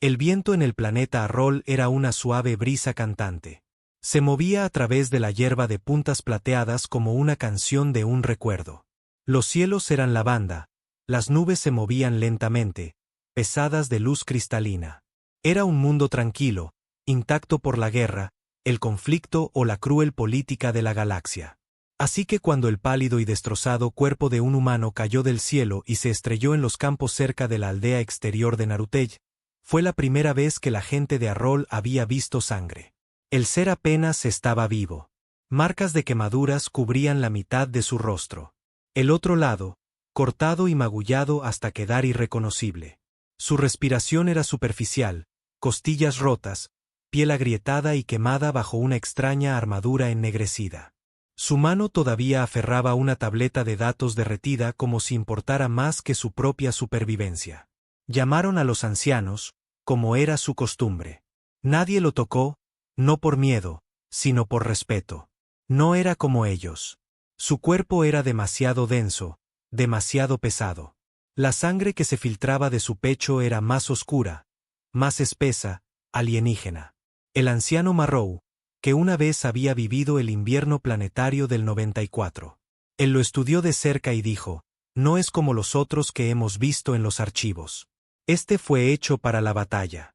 El viento en el planeta Arrol era una suave brisa cantante. Se movía a través de la hierba de puntas plateadas como una canción de un recuerdo. Los cielos eran lavanda, las nubes se movían lentamente, pesadas de luz cristalina. Era un mundo tranquilo, intacto por la guerra, el conflicto o la cruel política de la galaxia. Así que cuando el pálido y destrozado cuerpo de un humano cayó del cielo y se estrelló en los campos cerca de la aldea exterior de Narutej, fue la primera vez que la gente de Arrol había visto sangre. El ser apenas estaba vivo. Marcas de quemaduras cubrían la mitad de su rostro. El otro lado, cortado y magullado hasta quedar irreconocible. Su respiración era superficial, costillas rotas, piel agrietada y quemada bajo una extraña armadura ennegrecida. Su mano todavía aferraba una tableta de datos derretida como si importara más que su propia supervivencia. Llamaron a los ancianos, como era su costumbre. Nadie lo tocó, no por miedo, sino por respeto. No era como ellos. Su cuerpo era demasiado denso, demasiado pesado. La sangre que se filtraba de su pecho era más oscura, más espesa, alienígena. El anciano Marrow, que una vez había vivido el invierno planetario del 94. Él lo estudió de cerca y dijo, no es como los otros que hemos visto en los archivos. Este fue hecho para la batalla.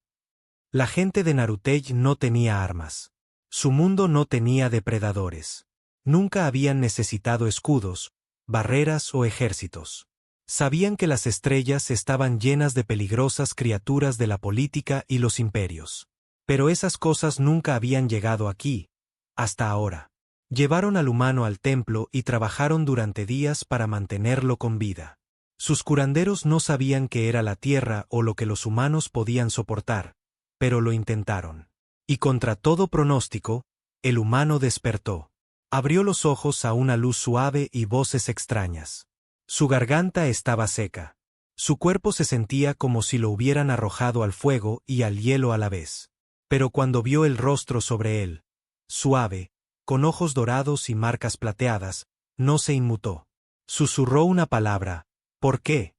La gente de Narutej no tenía armas. Su mundo no tenía depredadores. Nunca habían necesitado escudos, barreras o ejércitos. Sabían que las estrellas estaban llenas de peligrosas criaturas de la política y los imperios. Pero esas cosas nunca habían llegado aquí, hasta ahora. Llevaron al humano al templo y trabajaron durante días para mantenerlo con vida. Sus curanderos no sabían qué era la tierra o lo que los humanos podían soportar, pero lo intentaron. Y contra todo pronóstico, el humano despertó. Abrió los ojos a una luz suave y voces extrañas. Su garganta estaba seca. Su cuerpo se sentía como si lo hubieran arrojado al fuego y al hielo a la vez. Pero cuando vio el rostro sobre él, suave, con ojos dorados y marcas plateadas, no se inmutó. Susurró una palabra, ¿por qué?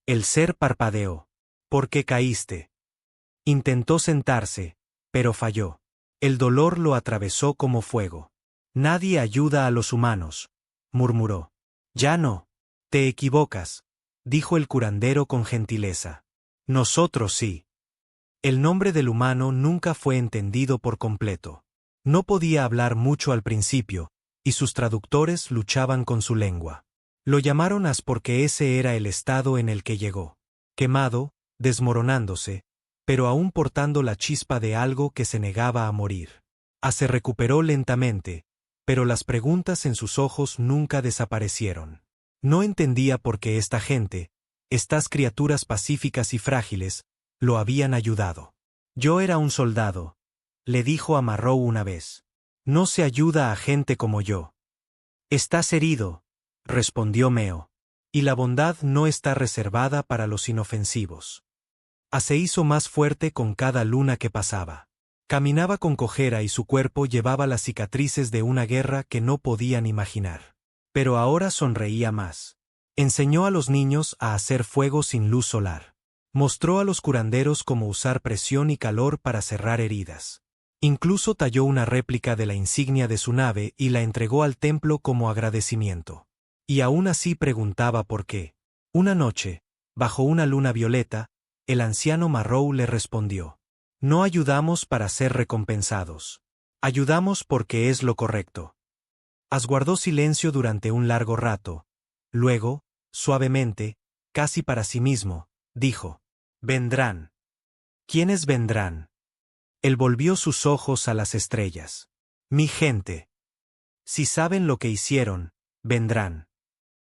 El ser parpadeó. ¿Por qué caíste? Intentó sentarse, pero falló. El dolor lo atravesó como fuego. Nadie ayuda a los humanos, murmuró. Ya no. Te equivocas, dijo el curandero con gentileza. Nosotros sí. El nombre del humano nunca fue entendido por completo. No podía hablar mucho al principio, y sus traductores luchaban con su lengua. Lo llamaron As porque ese era el estado en el que llegó. Quemado, desmoronándose, pero aún portando la chispa de algo que se negaba a morir. As se recuperó lentamente, pero las preguntas en sus ojos nunca desaparecieron. No entendía por qué esta gente, estas criaturas pacíficas y frágiles, lo habían ayudado. Yo era un soldado, le dijo a Marrow una vez. No se ayuda a gente como yo. Estás herido, respondió Meo. Y la bondad no está reservada para los inofensivos. Se hizo más fuerte con cada luna que pasaba. Caminaba con cojera y su cuerpo llevaba las cicatrices de una guerra que no podían imaginar. Pero ahora sonreía más. Enseñó a los niños a hacer fuego sin luz solar. Mostró a los curanderos cómo usar presión y calor para cerrar heridas. Incluso talló una réplica de la insignia de su nave y la entregó al templo como agradecimiento. Y aún así preguntaba por qué. Una noche, bajo una luna violeta, el anciano Marrow le respondió. No ayudamos para ser recompensados. Ayudamos porque es lo correcto. As guardó silencio durante un largo rato. Luego, suavemente, casi para sí mismo, dijo. Vendrán. ¿Quiénes vendrán? Él volvió sus ojos a las estrellas. Mi gente. Si saben lo que hicieron, vendrán.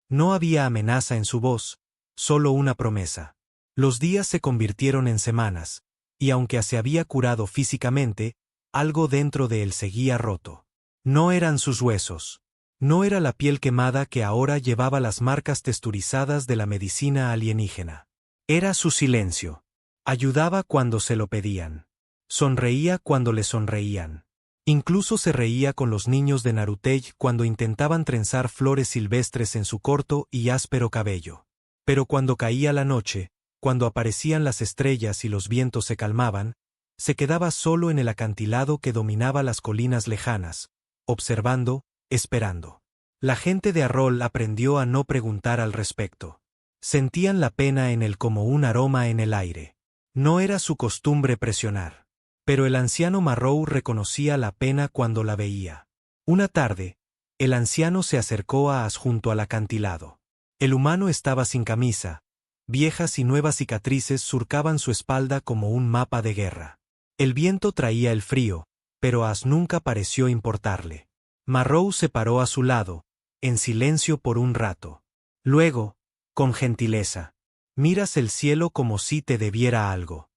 No había amenaza en su voz, solo una promesa. Los días se convirtieron en semanas, y aunque se había curado físicamente, algo dentro de él seguía roto. No eran sus huesos. No era la piel quemada que ahora llevaba las marcas texturizadas de la medicina alienígena. Era su silencio. Ayudaba cuando se lo pedían. Sonreía cuando le sonreían. Incluso se reía con los niños de Narutej cuando intentaban trenzar flores silvestres en su corto y áspero cabello. Pero cuando caía la noche, Cuando aparecían las estrellas y los vientos se calmaban, se quedaba solo en el acantilado que dominaba las colinas lejanas, observando, esperando. La gente de Arrol aprendió a no preguntar al respecto. Sentían la pena en él como un aroma en el aire. No era su costumbre presionar. Pero el anciano Marrow reconocía la pena cuando la veía. Una tarde, el anciano se acercó a As junto al acantilado. El humano estaba sin camisa. Viejas y nuevas cicatrices surcaban su espalda como un mapa de guerra. El viento traía el frío, pero As nunca pareció importarle. Marrow se paró a su lado, en silencio por un rato. Luego, con gentileza: «Miras el cielo como si te debiera algo».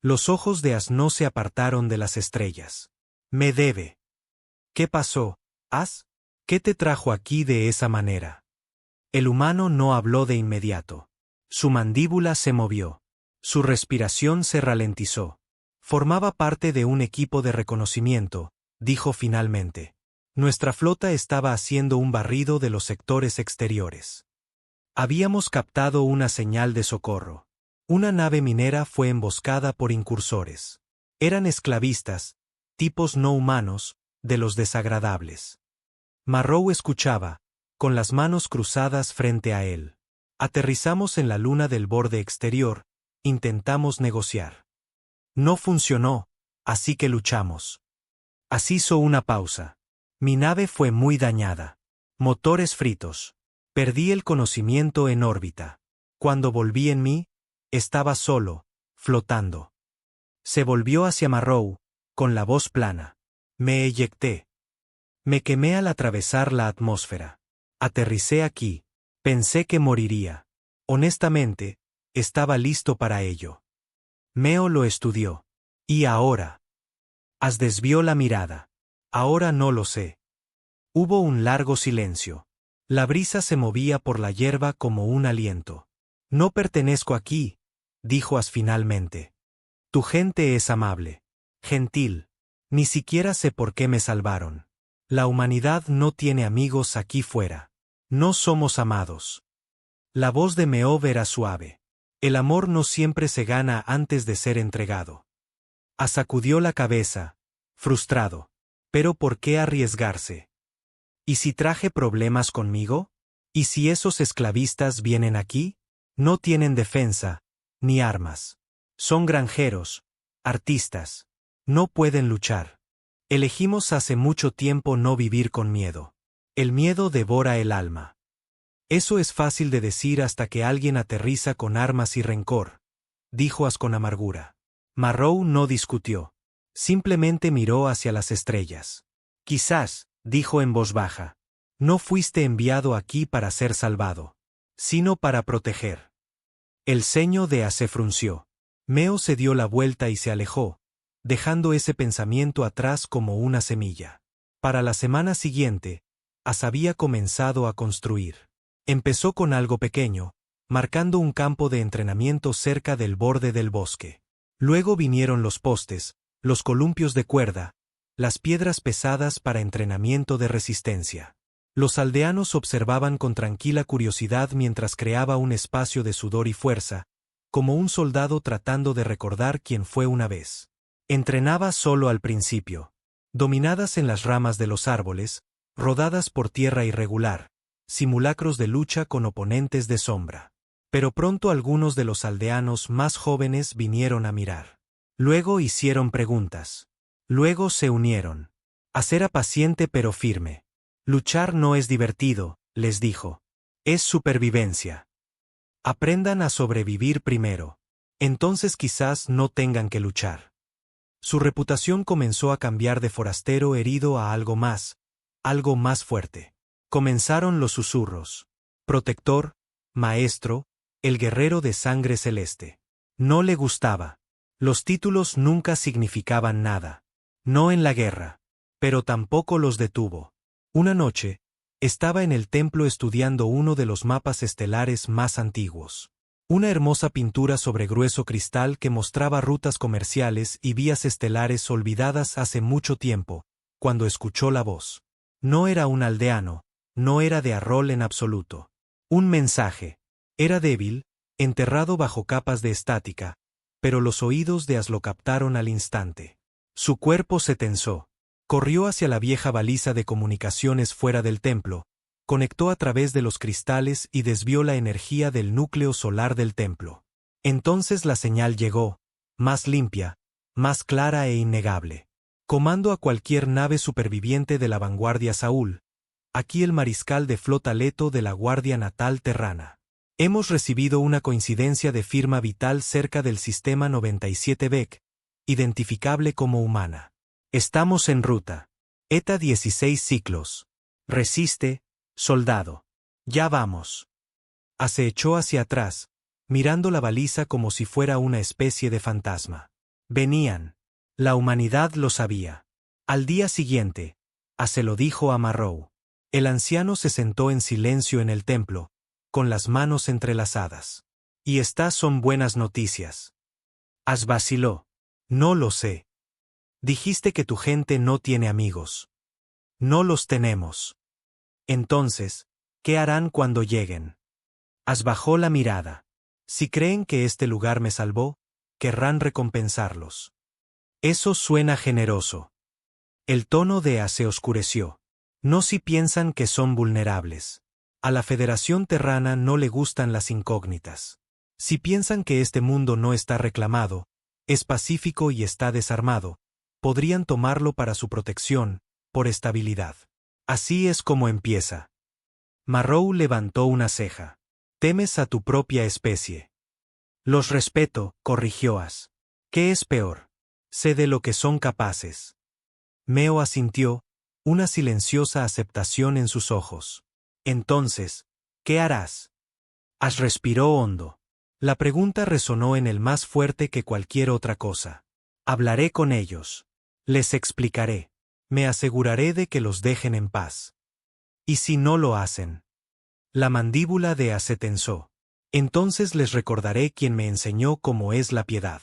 Los ojos de As no se apartaron de las estrellas. «Me debe». «¿Qué pasó, As? ¿Qué te trajo aquí de esa manera?» El humano no habló de inmediato. Su mandíbula se movió. Su respiración se ralentizó. «Formaba parte de un equipo de reconocimiento», dijo finalmente. «Nuestra flota estaba haciendo un barrido de los sectores exteriores. Habíamos captado una señal de socorro. Una nave minera fue emboscada por incursores. Eran esclavistas, tipos no humanos, de los desagradables». Marrow escuchaba, con las manos cruzadas frente a él. «Aterrizamos en la luna del borde exterior, intentamos negociar. No funcionó, así que luchamos». As hizo una pausa. «Mi nave fue muy dañada. Motores fritos. Perdí el conocimiento en órbita. Cuando volví en mí, estaba solo, flotando». Se volvió hacia Marrow, con la voz plana. «Me eyecté. Me quemé al atravesar la atmósfera. Aterricé aquí. Pensé que moriría. Honestamente, estaba listo para ello». Meo lo estudió. «¿Y ahora?» As desvió la mirada. «Ahora no lo sé». Hubo un largo silencio. La brisa se movía por la hierba como un aliento. «No pertenezco aquí», dijo As finalmente. «Tu gente es amable. Gentil. Ni siquiera sé por qué me salvaron. La humanidad no tiene amigos aquí fuera. No somos amados». La voz de Meov era suave. «El amor no siempre se gana antes de ser entregado». As sacudió la cabeza, frustrado. «¿Pero por qué arriesgarse? ¿Y si traje problemas conmigo? ¿Y si esos esclavistas vienen aquí? No tienen defensa, ni armas. Son granjeros, artistas. No pueden luchar. Elegimos hace mucho tiempo no vivir con miedo. El miedo devora el alma». «Eso es fácil de decir hasta que alguien aterriza con armas y rencor», dijo As con amargura. Marrow no discutió. Simplemente miró hacia las estrellas. «Quizás», dijo en voz baja, «no fuiste enviado aquí para ser salvado, sino para proteger». El ceño de As se frunció. Meo se dio la vuelta y se alejó, dejando ese pensamiento atrás como una semilla. Para la semana siguiente, As había comenzado a construir. Empezó con algo pequeño, marcando un campo de entrenamiento cerca del borde del bosque. Luego vinieron los postes, los columpios de cuerda, las piedras pesadas para entrenamiento de resistencia. Los aldeanos observaban con tranquila curiosidad mientras creaba un espacio de sudor y fuerza, como un soldado tratando de recordar quién fue una vez. Entrenaba solo al principio. Dominadas en las ramas de los árboles, rodadas por tierra irregular, simulacros de lucha con oponentes de sombra. Pero pronto algunos de los aldeanos más jóvenes vinieron a mirar. Luego hicieron preguntas. Luego se unieron. As era paciente pero firme. «Luchar no es divertido», les dijo. «Es supervivencia. Aprendan a sobrevivir primero. Entonces quizás no tengan que luchar». Su reputación comenzó a cambiar de forastero herido a algo más fuerte. Comenzaron los susurros. «Protector», «Maestro», «El guerrero de sangre celeste». No le gustaba. Los títulos nunca significaban nada. No en la guerra. Pero tampoco los detuvo. Una noche, estaba en el templo estudiando uno de los mapas estelares más antiguos. Una hermosa pintura sobre grueso cristal que mostraba rutas comerciales y vías estelares olvidadas hace mucho tiempo, cuando escuchó la voz. No era un aldeano, no era de Arrol en absoluto. Un mensaje. Era débil, enterrado bajo capas de estática, pero los oídos de As lo captaron al instante. Su cuerpo se tensó. Corrió hacia la vieja baliza de comunicaciones fuera del templo, conectó a través de los cristales y desvió la energía del núcleo solar del templo. Entonces la señal llegó, más limpia, más clara e innegable. Comando a cualquier nave superviviente de la vanguardia Saúl. Aquí el mariscal de flota Leto de la Guardia Natal Terrana. Hemos recibido una coincidencia de firma vital cerca del sistema 97 Beck, identificable como humana. Estamos en ruta. ETA 16 ciclos. Resiste, soldado. Ya vamos. Se echó hacia atrás, mirando la baliza como si fuera una especie de fantasma. Venían. La humanidad lo sabía. Al día siguiente, se lo dijo a Marrow. El anciano se sentó en silencio en el templo, con las manos entrelazadas. Y estas son buenas noticias. As vaciló. No lo sé. Dijiste que tu gente no tiene amigos. No los tenemos. Entonces, ¿qué harán cuando lleguen? As bajó la mirada. Si creen que este lugar me salvó, querrán recompensarlos. Eso suena generoso. El tono de As se oscureció. No si piensan que son vulnerables. A la Federación Terrana no le gustan las incógnitas. Si piensan que este mundo no está reclamado, es pacífico y está desarmado, podrían tomarlo para su protección, por estabilidad. Así es como empieza. Marrow levantó una ceja. Temes a tu propia especie. Los respeto, corrigió As. ¿Qué es peor? Sé de lo que son capaces. Meo asintió, una silenciosa aceptación en sus ojos. Entonces, ¿qué harás? As respiró hondo. La pregunta resonó en él más fuerte que cualquier otra cosa. Hablaré con ellos. Les explicaré. Me aseguraré de que los dejen en paz. ¿Y si no lo hacen? La mandíbula de As se tensó. Entonces les recordaré quien me enseñó cómo es la piedad.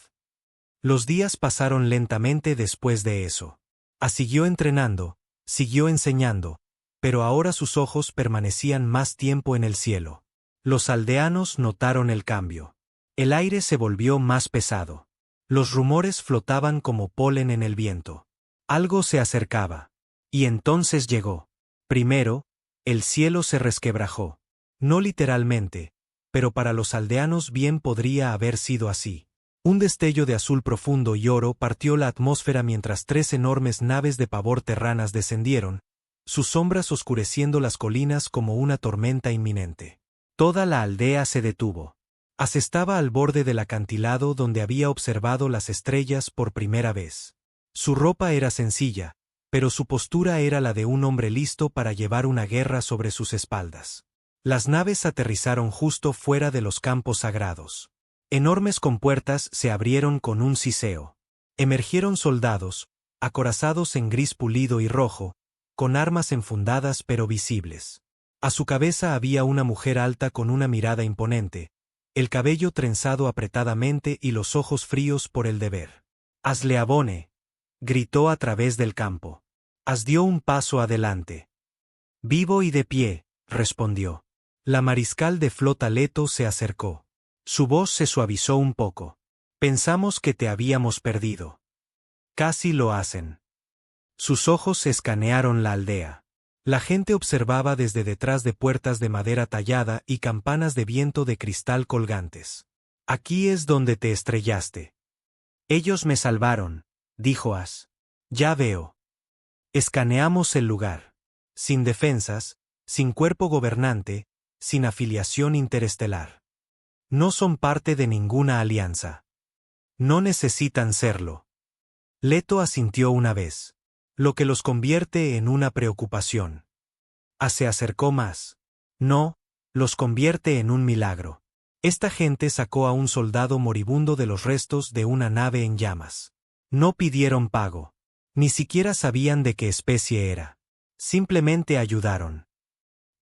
Los días pasaron lentamente después de eso. As siguió entrenando, siguió enseñando, pero ahora sus ojos permanecían más tiempo en el cielo. Los aldeanos notaron el cambio. El aire se volvió más pesado. Los rumores flotaban como polen en el viento. Algo se acercaba. Y entonces llegó. Primero, el cielo se resquebrajó. No literalmente, pero para los aldeanos bien podría haber sido así. Un destello de azul profundo y oro partió la atmósfera mientras 3 enormes naves de pavor terranas descendieron, sus sombras oscureciendo las colinas como una tormenta inminente. Toda la aldea se detuvo. As estaba al borde del acantilado donde había observado las estrellas por primera vez. Su ropa era sencilla, pero su postura era la de un hombre listo para llevar una guerra sobre sus espaldas. Las naves aterrizaron justo fuera de los campos sagrados. Enormes compuertas se abrieron con un siseo. Emergieron soldados, acorazados en gris pulido y rojo, con armas enfundadas pero visibles. A su cabeza había una mujer alta con una mirada imponente, el cabello trenzado apretadamente y los ojos fríos por el deber. As Leabone, gritó a través del campo. As dio un paso adelante. Vivo y de pie, respondió. La mariscal de flota Leto se acercó. Su voz se suavizó un poco. Pensamos que te habíamos perdido. Casi lo hacen. Sus ojos escanearon la aldea. La gente observaba desde detrás de puertas de madera tallada y campanas de viento de cristal colgantes. Aquí es donde te estrellaste. Ellos me salvaron, dijo As. Ya veo. Escaneamos el lugar. Sin defensas, sin cuerpo gobernante, sin afiliación interestelar. No son parte de ninguna alianza. No necesitan serlo. Leto asintió una vez. Lo que los convierte en una preocupación. Se acercó más. No, los convierte en un milagro. Esta gente sacó a un soldado moribundo de los restos de una nave en llamas. No pidieron pago. Ni siquiera sabían de qué especie era. Simplemente ayudaron.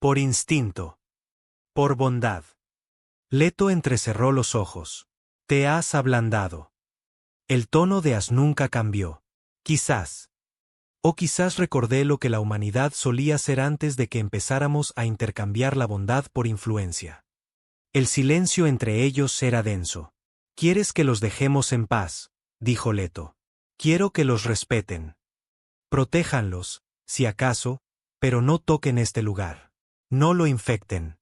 Por instinto. Por bondad. Leto entrecerró los ojos. Te has ablandado. El tono de As nunca cambió. Quizás. O quizás recordé lo que la humanidad solía ser antes de que empezáramos a intercambiar la bondad por influencia. El silencio entre ellos era denso. «¿Quieres que los dejemos en paz?», dijo Leto. «Quiero que los respeten. Protéjanlos, si acaso, pero no toquen este lugar. No lo infecten».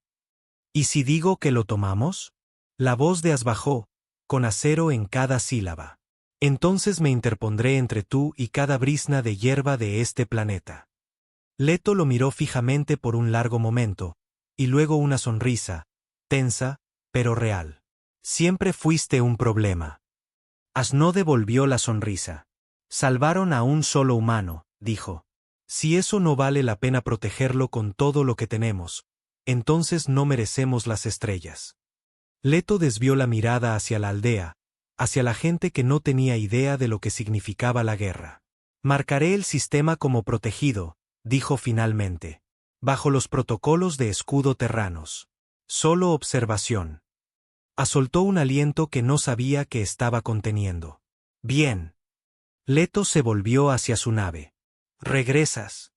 «¿Y si digo que lo tomamos?», la voz de As bajó, con acero en cada sílaba. «Entonces me interpondré entre tú y cada brizna de hierba de este planeta». Leto lo miró fijamente por un largo momento, y luego una sonrisa, tensa, pero real. «Siempre fuiste un problema». As no devolvió la sonrisa. «Salvaron a un solo humano», dijo. «Si eso no vale la pena protegerlo con todo lo que tenemos, entonces no merecemos las estrellas». Leto desvió la mirada hacia la aldea, hacia la gente que no tenía idea de lo que significaba la guerra. «Marcaré el sistema como protegido», dijo finalmente. «Bajo los protocolos de escudo terranos. Solo observación». Soltó un aliento que no sabía que estaba conteniendo. «Bien». Leto se volvió hacia su nave. «¿Regresas?».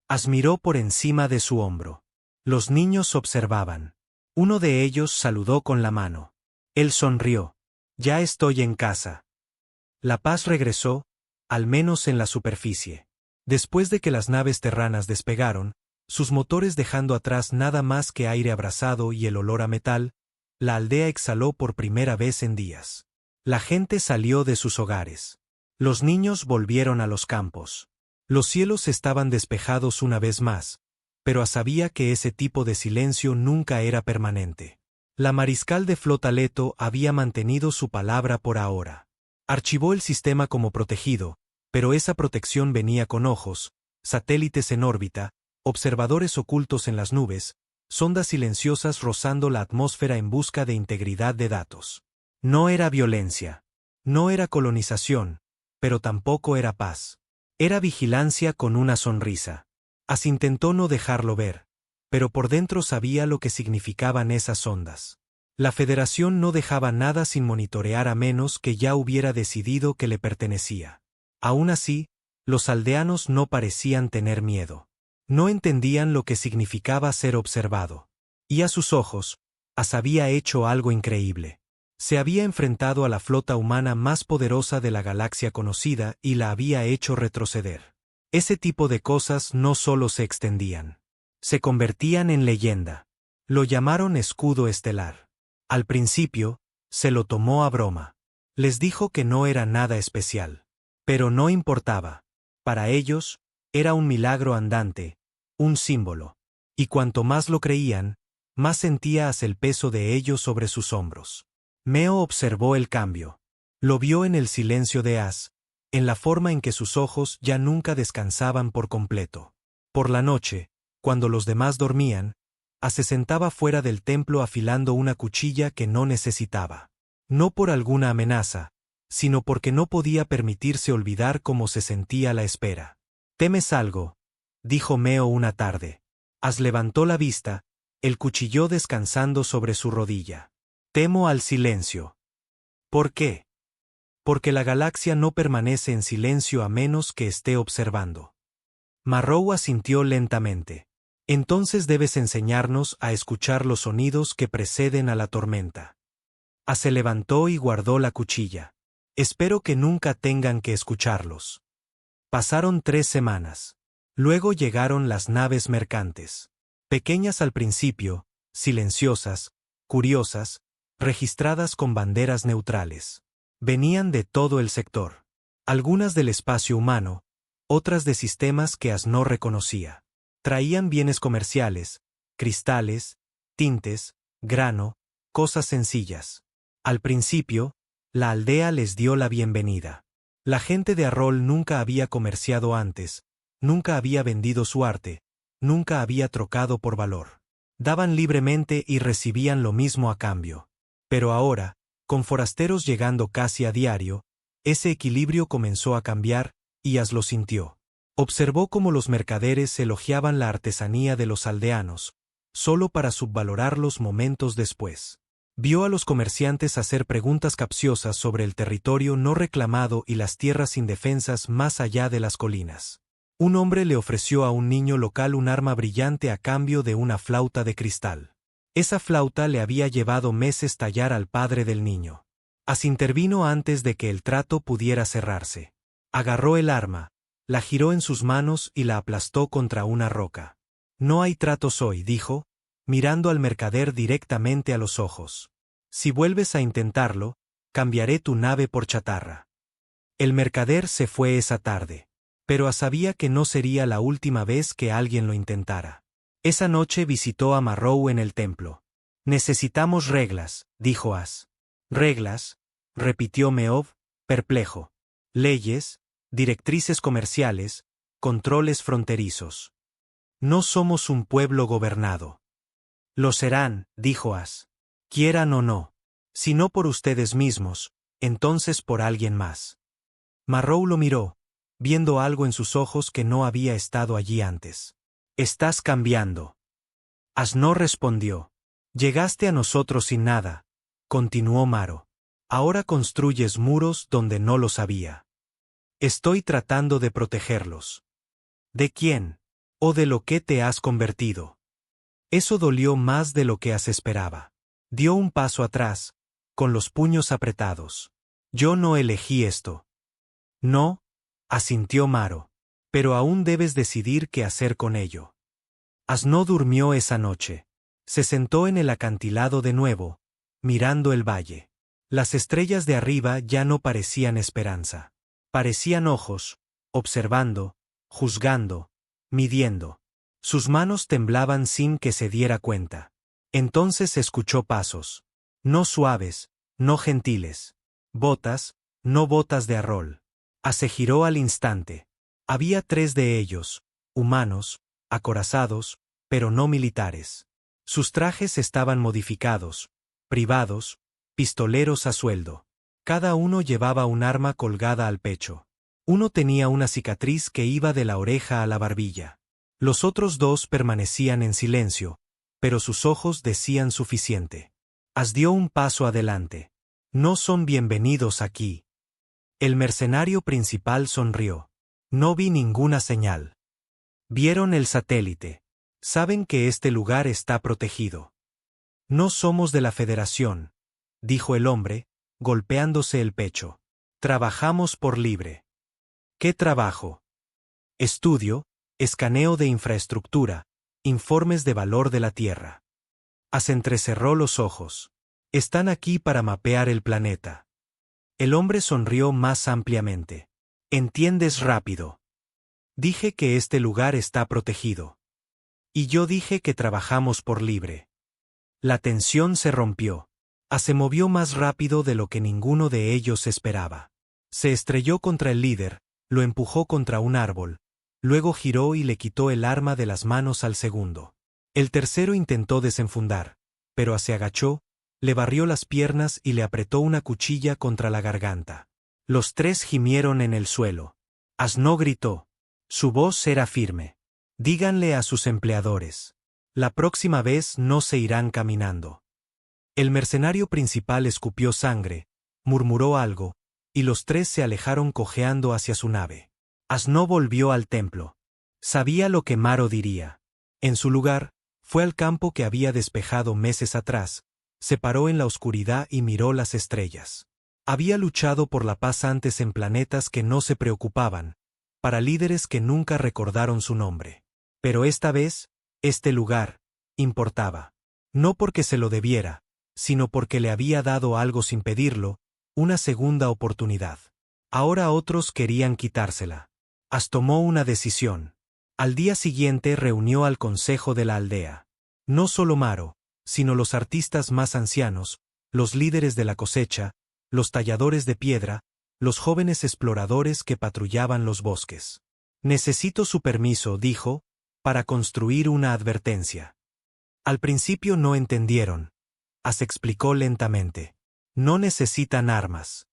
As miró por encima de su hombro. Los niños observaban. Uno de ellos saludó con la mano. Él sonrió. «Ya estoy en casa». La paz regresó, al menos en la superficie. Después de que las naves terranas despegaron, sus motores dejando atrás nada más que aire abrasado y el olor a metal, la aldea exhaló por primera vez en días. La gente salió de sus hogares. Los niños volvieron a los campos. Los cielos estaban despejados una vez más, pero sabía que ese tipo de silencio nunca era permanente. La mariscal de flota Leto había mantenido su palabra por ahora. Archivó el sistema como protegido, pero esa protección venía con ojos, satélites en órbita, observadores ocultos en las nubes, sondas silenciosas rozando la atmósfera en busca de integridad de datos. No era violencia. No era colonización, pero tampoco era paz. Era vigilancia con una sonrisa. As intentó no dejarlo ver, pero por dentro sabía lo que significaban esas ondas. La Federación no dejaba nada sin monitorear a menos que ya hubiera decidido que le pertenecía. Aún así, los aldeanos no parecían tener miedo. No entendían lo que significaba ser observado. Y a sus ojos, As había hecho algo increíble. Se había enfrentado a la flota humana más poderosa de la galaxia conocida y la había hecho retroceder. Ese tipo de cosas no solo se extendían. Se convertían en leyenda. Lo llamaron escudo estelar. Al principio, se lo tomó a broma. Les dijo que no era nada especial. Pero no importaba. Para ellos, era un milagro andante, un símbolo. Y cuanto más lo creían, más sentía As el peso de ello sobre sus hombros. Meo observó el cambio. Lo vio en el silencio de As, en la forma en que sus ojos ya nunca descansaban por completo. Por la noche, cuando los demás dormían, As se sentaba fuera del templo afilando una cuchilla que no necesitaba. No por alguna amenaza, sino porque no podía permitirse olvidar cómo se sentía a la espera. «¿Temes algo?», dijo Meo una tarde. As levantó la vista, el cuchillo descansando sobre su rodilla. «Temo al silencio». «¿Por qué?». «Porque la galaxia no permanece en silencio a menos que esté observando». Marrow asintió lentamente. «Entonces debes enseñarnos a escuchar los sonidos que preceden a la tormenta». As se levantó y guardó la cuchilla. «Espero que nunca tengan que escucharlos». Pasaron 3 semanas. Luego llegaron las naves mercantes. Pequeñas al principio, silenciosas, curiosas, registradas con banderas neutrales. Venían de todo el sector. Algunas del espacio humano, otras de sistemas que As no reconocía. Traían bienes comerciales, cristales, tintes, grano, cosas sencillas. Al principio, la aldea les dio la bienvenida. La gente de Arrol nunca había comerciado antes, nunca había vendido su arte, nunca había trocado por valor. Daban libremente y recibían lo mismo a cambio. Pero ahora, con forasteros llegando casi a diario, ese equilibrio comenzó a cambiar, y As lo sintió. Observó cómo los mercaderes elogiaban la artesanía de los aldeanos, solo para subvalorarlos momentos después. Vio a los comerciantes hacer preguntas capciosas sobre el territorio no reclamado y las tierras indefensas más allá de las colinas. Un hombre le ofreció a un niño local un arma brillante a cambio de una flauta de cristal. Esa flauta le había llevado meses tallar al padre del niño. As intervino antes de que el trato pudiera cerrarse. Agarró el arma, la giró en sus manos y la aplastó contra una roca. No hay tratos hoy, dijo, mirando al mercader directamente a los ojos. Si vuelves a intentarlo, cambiaré tu nave por chatarra. El mercader se fue esa tarde. Pero As sabía que no sería la última vez que alguien lo intentara. Esa noche visitó a Marrow en el templo. Necesitamos reglas, dijo As. Reglas, repitió Meob, perplejo. Leyes, directrices comerciales, controles fronterizos. No somos un pueblo gobernado. Lo serán, dijo As. Quieran o no. Si no por ustedes mismos, entonces por alguien más. Marrow lo miró, viendo algo en sus ojos que no había estado allí antes. Estás cambiando. As no respondió. Llegaste a nosotros sin nada, continuó Maro. Ahora construyes muros donde no los había. Estoy tratando de protegerlos. ¿De quién? ¿O de lo que te has convertido? Eso dolió más de lo que As esperaba. Dio un paso atrás, con los puños apretados. Yo no elegí esto. No, asintió Maro. Pero aún debes decidir qué hacer con ello. As no durmió esa noche. Se sentó en el acantilado de nuevo, mirando el valle. Las estrellas de arriba ya no parecían esperanza. Parecían ojos, observando, juzgando, midiendo. Sus manos temblaban sin que se diera cuenta. Entonces escuchó pasos. No suaves, no gentiles. Botas, no botas de arrol. As se giró al instante. Había 3 de ellos, humanos, acorazados, pero no militares. Sus trajes estaban modificados, privados, pistoleros a sueldo. Cada uno llevaba un arma colgada al pecho. Uno tenía una cicatriz que iba de la oreja a la barbilla. Los otros 2 permanecían en silencio, pero sus ojos decían suficiente. As dio un paso adelante. No son bienvenidos aquí. El mercenario principal sonrió. No vi ninguna señal. Vieron el satélite. Saben que este lugar está protegido. No somos de la Federación, dijo el hombre, golpeándose el pecho. Trabajamos por libre. ¿Qué trabajo? Estudio, escaneo de infraestructura, informes de valor de la Tierra. As entrecerró los ojos. Están aquí para mapear el planeta. El hombre sonrió más ampliamente. Entiendes rápido. Dije que este lugar está protegido. Y yo dije que trabajamos por libre. La tensión se rompió. As se movió más rápido de lo que ninguno de ellos esperaba. Se estrelló contra el líder, lo empujó contra un árbol, luego giró y le quitó el arma de las manos al segundo. El tercero intentó desenfundar, pero As se agachó, le barrió las piernas y le apretó una cuchilla contra la garganta. Los 3 gimieron en el suelo. As no gritó. Su voz era firme. Díganle a sus empleadores. La próxima vez no se irán caminando. El mercenario principal escupió sangre, murmuró algo, y los 3 se alejaron cojeando hacia su nave. As no volvió al templo. Sabía lo que Maro diría. En su lugar, fue al campo que había despejado meses atrás, se paró en la oscuridad y miró las estrellas. Había luchado por la paz antes en planetas que no se preocupaban, para líderes que nunca recordaron su nombre. Pero esta vez, este lugar, importaba. No porque se lo debiera, sino porque le había dado algo sin pedirlo, una segunda oportunidad. Ahora otros querían quitársela. As tomó una decisión. Al día siguiente reunió al consejo de la aldea. No solo Maro, sino los artistas más ancianos, los líderes de la cosecha, los talladores de piedra, los jóvenes exploradores que patrullaban los bosques. Necesito su permiso, dijo, para construir una advertencia. Al principio no entendieron. As explicó lentamente. No necesitan armas.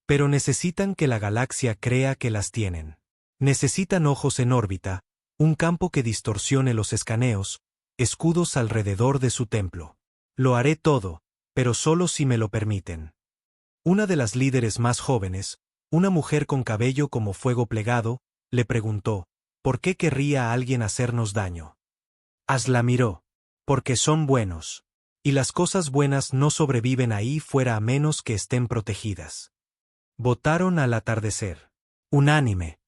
Pero necesitan que la galaxia crea que las tienen. Necesitan ojos en órbita, un campo que distorsione los escaneos, escudos alrededor de su templo. Lo haré todo, pero solo si me lo permiten. Una de las líderes más jóvenes, una mujer con cabello como fuego plegado, le preguntó, ¿por qué querría alguien hacernos daño? As la miró. Porque son buenos. Y las cosas buenas no sobreviven ahí fuera a menos que estén protegidas. Votaron al atardecer. Unánime.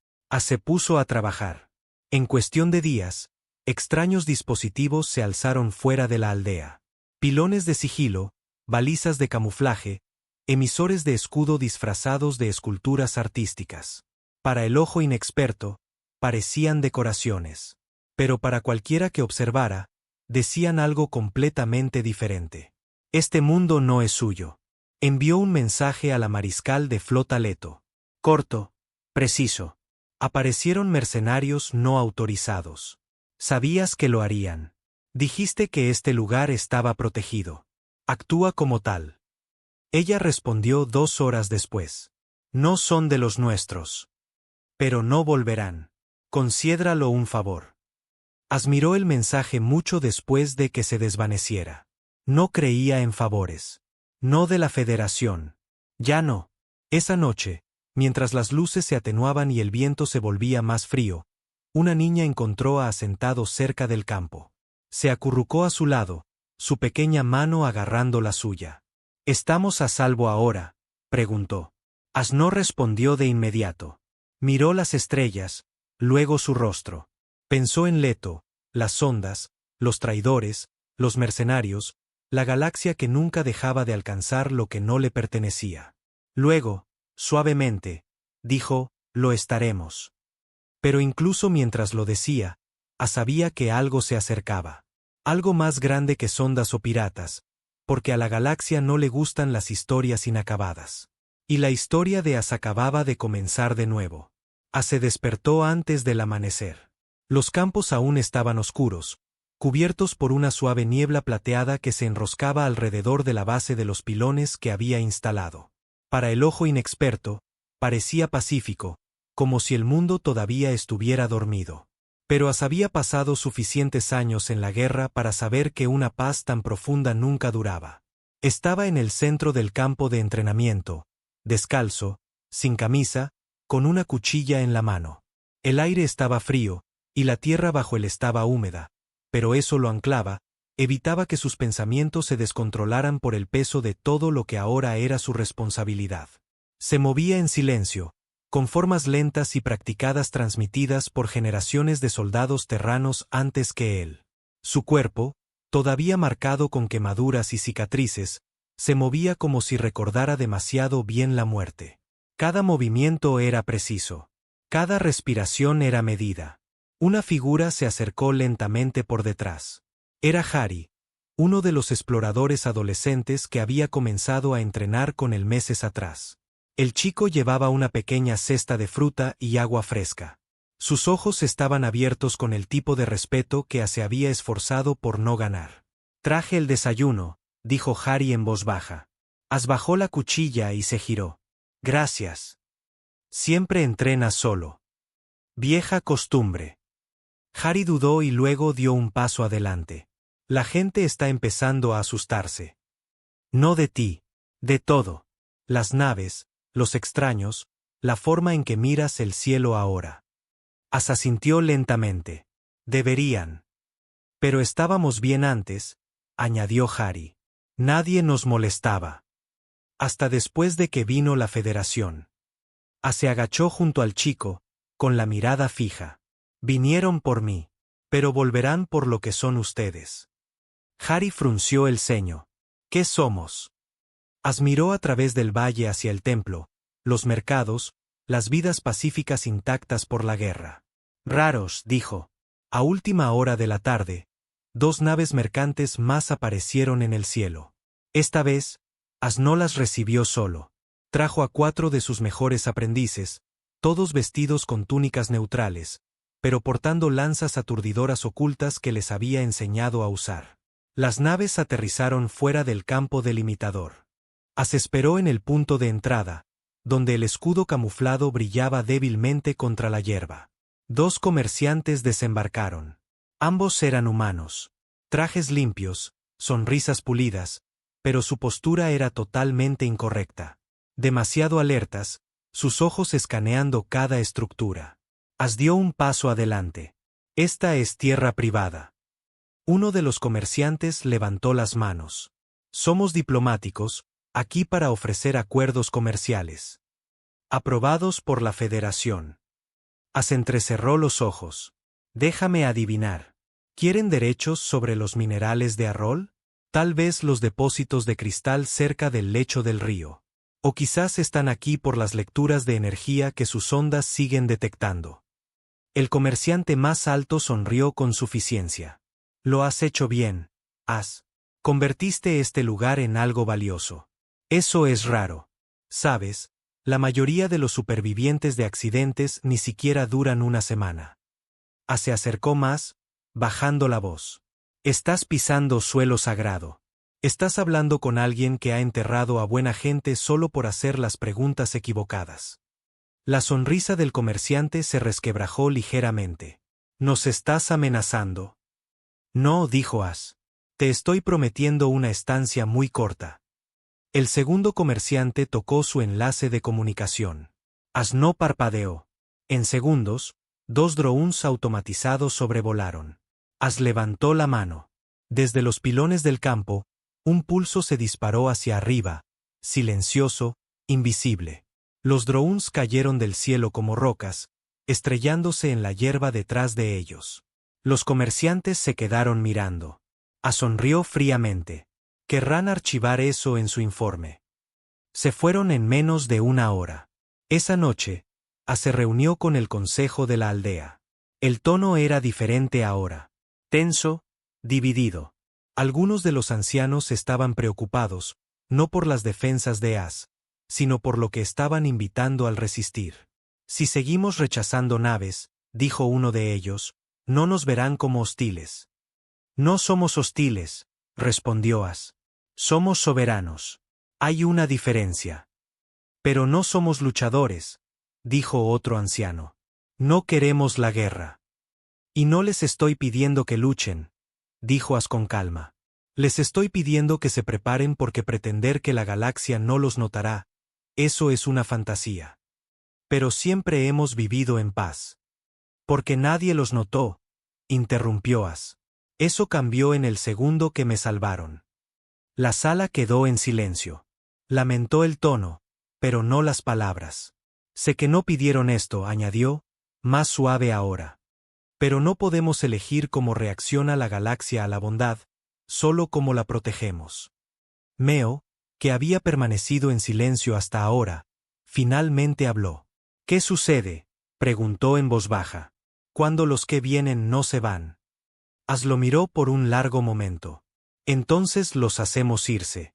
Se puso a trabajar. En cuestión de días, extraños dispositivos se alzaron fuera de la aldea. Pilones de sigilo, balizas de camuflaje, emisores de escudo disfrazados de esculturas artísticas. Para el ojo inexperto, parecían decoraciones. Pero para cualquiera que observara, decían algo completamente diferente. Este mundo no es suyo. Envió un mensaje a la mariscal de flota Leto. Corto, preciso. Aparecieron mercenarios no autorizados. Sabías que lo harían. Dijiste que este lugar estaba protegido. Actúa como tal. Ella respondió 2 horas después. No son de los nuestros. Pero no volverán. Considéralo un favor. Admiró el mensaje mucho después de que se desvaneciera. No creía en favores. No de la Federación. Ya no. Esa noche, mientras las luces se atenuaban y el viento se volvía más frío, una niña encontró a asentado cerca del campo. Se acurrucó a su lado, su pequeña mano agarrando la suya. ¿Estamos a salvo ahora?, preguntó. No respondió de inmediato. Miró las estrellas, luego su rostro. Pensó en Leto, las ondas, los traidores, los mercenarios, la galaxia que nunca dejaba de alcanzar lo que no le pertenecía. Luego, suavemente, dijo, lo estaremos. Pero incluso mientras lo decía, sabía que algo se acercaba. Algo más grande que sondas o piratas, porque a la galaxia no le gustan las historias inacabadas. Y la historia de acababa de comenzar de nuevo. Se despertó antes del amanecer. Los campos aún estaban oscuros, cubiertos por una suave niebla plateada que se enroscaba alrededor de la base de los pilones que había instalado. Para el ojo inexperto, parecía pacífico, como si el mundo todavía estuviera dormido. Pero había pasado suficientes años en la guerra para saber que una paz tan profunda nunca duraba. Estaba en el centro del campo de entrenamiento, descalzo, sin camisa, con una cuchilla en la mano. El aire estaba frío, y la tierra bajo él estaba húmeda, pero eso lo anclaba, evitaba que sus pensamientos se descontrolaran por el peso de todo lo que ahora era su responsabilidad. Se movía en silencio, con formas lentas y practicadas transmitidas por generaciones de soldados terranos antes que él. Su cuerpo, todavía marcado con quemaduras y cicatrices, se movía como si recordara demasiado bien la muerte. Cada movimiento era preciso. Cada respiración era medida. Una figura se acercó lentamente por detrás. Era Harry, uno de los exploradores adolescentes que había comenzado a entrenar con él meses atrás. El chico llevaba una pequeña cesta de fruta y agua fresca. Sus ojos estaban abiertos con el tipo de respeto que se había esforzado por no ganar. Traje el desayuno, dijo Harry en voz baja. Bajó la cuchilla y se giró. Gracias. Siempre entrenas solo. Vieja costumbre. Harry dudó y luego dio un paso adelante. La gente está empezando a asustarse. No de ti, de todo. Las naves, los extraños, la forma en que miras el cielo ahora. Asintió lentamente. Deberían. Pero estábamos bien antes, añadió Harry. Nadie nos molestaba. Hasta después de que vino la Federación. Se agachó junto al chico, con la mirada fija. Vinieron por mí, pero volverán por lo que son ustedes. Harry frunció el ceño. ¿Qué somos? Miró a través del valle hacia el templo, los mercados, las vidas pacíficas intactas por la guerra. Raros, dijo. A última hora de la tarde, 2 naves mercantes más aparecieron en el cielo. Esta vez, no las recibió solo. Trajo a 4 de sus mejores aprendices, todos vestidos con túnicas neutrales, pero portando lanzas aturdidoras ocultas que les había enseñado a usar. Las naves aterrizaron fuera del campo delimitador. Esperó en el punto de entrada, donde el escudo camuflado brillaba débilmente contra la hierba. 2 comerciantes desembarcaron. Ambos eran humanos. Trajes limpios, sonrisas pulidas, pero su postura era totalmente incorrecta. Demasiado alertas, sus ojos escaneando cada estructura. Dio un paso adelante. Esta es tierra privada. Uno de los comerciantes levantó las manos. Somos diplomáticos, aquí para ofrecer acuerdos comerciales. Aprobados por la Federación. As entrecerró los ojos. Déjame adivinar. ¿Quieren derechos sobre los minerales de Arrol? Tal vez los depósitos de cristal cerca del lecho del río. O quizás están aquí por las lecturas de energía que sus ondas siguen detectando. El comerciante más alto sonrió con suficiencia. Lo has hecho bien, As. Convertiste este lugar en algo valioso. Eso es raro. Sabes, la mayoría de los supervivientes de accidentes ni siquiera duran una semana. As se acercó más, bajando la voz. Estás pisando suelo sagrado. Estás hablando con alguien que ha enterrado a buena gente solo por hacer las preguntas equivocadas. La sonrisa del comerciante se resquebrajó ligeramente. ¿Nos estás amenazando? No, dijo As. Te estoy prometiendo una estancia muy corta. El segundo comerciante tocó su enlace de comunicación. As no parpadeó. En segundos, 2 drones automatizados sobrevolaron. As levantó la mano. Desde los pilones del campo, un pulso se disparó hacia arriba, silencioso, invisible. Los drones cayeron del cielo como rocas, estrellándose en la hierba detrás de ellos. Los comerciantes se quedaron mirando. As sonrió fríamente. Querrán archivar eso en su informe. Se fueron en menos de una hora. Esa noche, As se reunió con el consejo de la aldea. El tono era diferente ahora. Tenso, dividido. Algunos de los ancianos estaban preocupados, no por las defensas de As, sino por lo que estaban invitando al resistir. Si seguimos rechazando naves, dijo uno de ellos, no nos verán como hostiles. No somos hostiles, respondió As. Somos soberanos. Hay una diferencia. Pero no somos luchadores, dijo otro anciano. No queremos la guerra. Y no les estoy pidiendo que luchen, dijo As con calma. Les estoy pidiendo que se preparen porque pretender que la galaxia no los notará, eso es una fantasía. Pero siempre hemos vivido en paz. Porque nadie los notó, interrumpió As. Eso cambió en el segundo que me salvaron. La sala quedó en silencio. Lamentó el tono, pero no las palabras. Sé que no pidieron esto, añadió, más suave ahora. Pero no podemos elegir cómo reacciona la galaxia a la bondad, solo cómo la protegemos. Meo, que había permanecido en silencio hasta ahora, finalmente habló. ¿Qué sucede?, preguntó en voz baja. Cuando los que vienen no se van. As lo miró por un largo momento. Entonces los hacemos irse.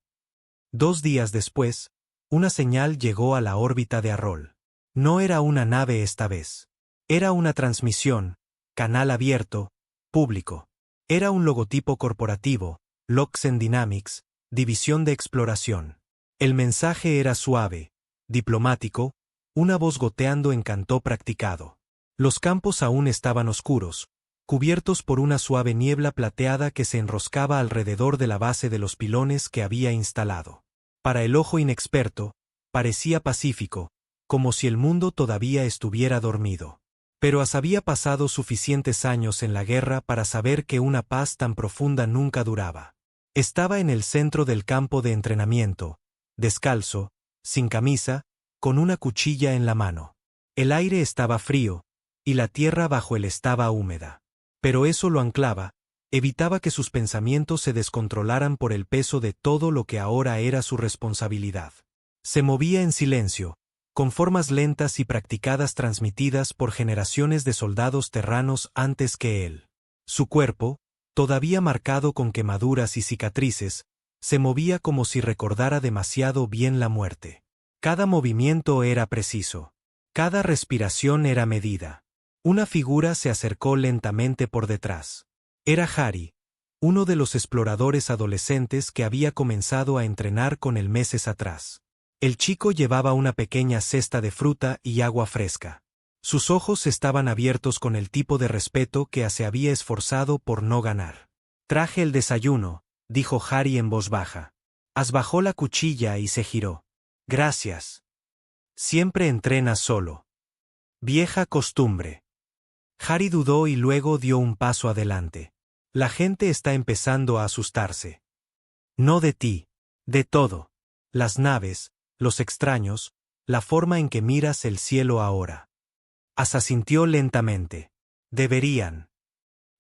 2 días después, una señal llegó a la órbita de Arrol. No era una nave esta vez. Era una transmisión, canal abierto, público. Era un logotipo corporativo, Loxen Dynamics, División de Exploración. El mensaje era suave, diplomático, una voz goteando en cantó practicado. Los campos aún estaban oscuros, cubiertos por una suave niebla plateada que se enroscaba alrededor de la base de los pilones que había instalado. Para el ojo inexperto, parecía pacífico, como si el mundo todavía estuviera dormido. Pero As había pasado suficientes años en la guerra para saber que una paz tan profunda nunca duraba. Estaba en el centro del campo de entrenamiento, descalzo, sin camisa, con una cuchilla en la mano. El aire estaba frío, y la tierra bajo él estaba húmeda. Pero eso lo anclaba, evitaba que sus pensamientos se descontrolaran por el peso de todo lo que ahora era su responsabilidad. Se movía en silencio, con formas lentas y practicadas transmitidas por generaciones de soldados terranos antes que él. Su cuerpo, todavía marcado con quemaduras y cicatrices, se movía como si recordara demasiado bien la muerte. Cada movimiento era preciso. Cada respiración era medida. Una figura se acercó lentamente por detrás. Era Harry, uno de los exploradores adolescentes que había comenzado a entrenar con él meses atrás. El chico llevaba una pequeña cesta de fruta y agua fresca. Sus ojos estaban abiertos con el tipo de respeto que se había esforzado por no ganar. Traje el desayuno, dijo Harry en voz baja. As bajó la cuchilla y se giró. Gracias. Siempre entrenas solo. Vieja costumbre. Harry dudó y luego dio un paso adelante. La gente está empezando a asustarse. No de ti, de todo. Las naves, los extraños, la forma en que miras el cielo ahora. As asintió lentamente. Deberían.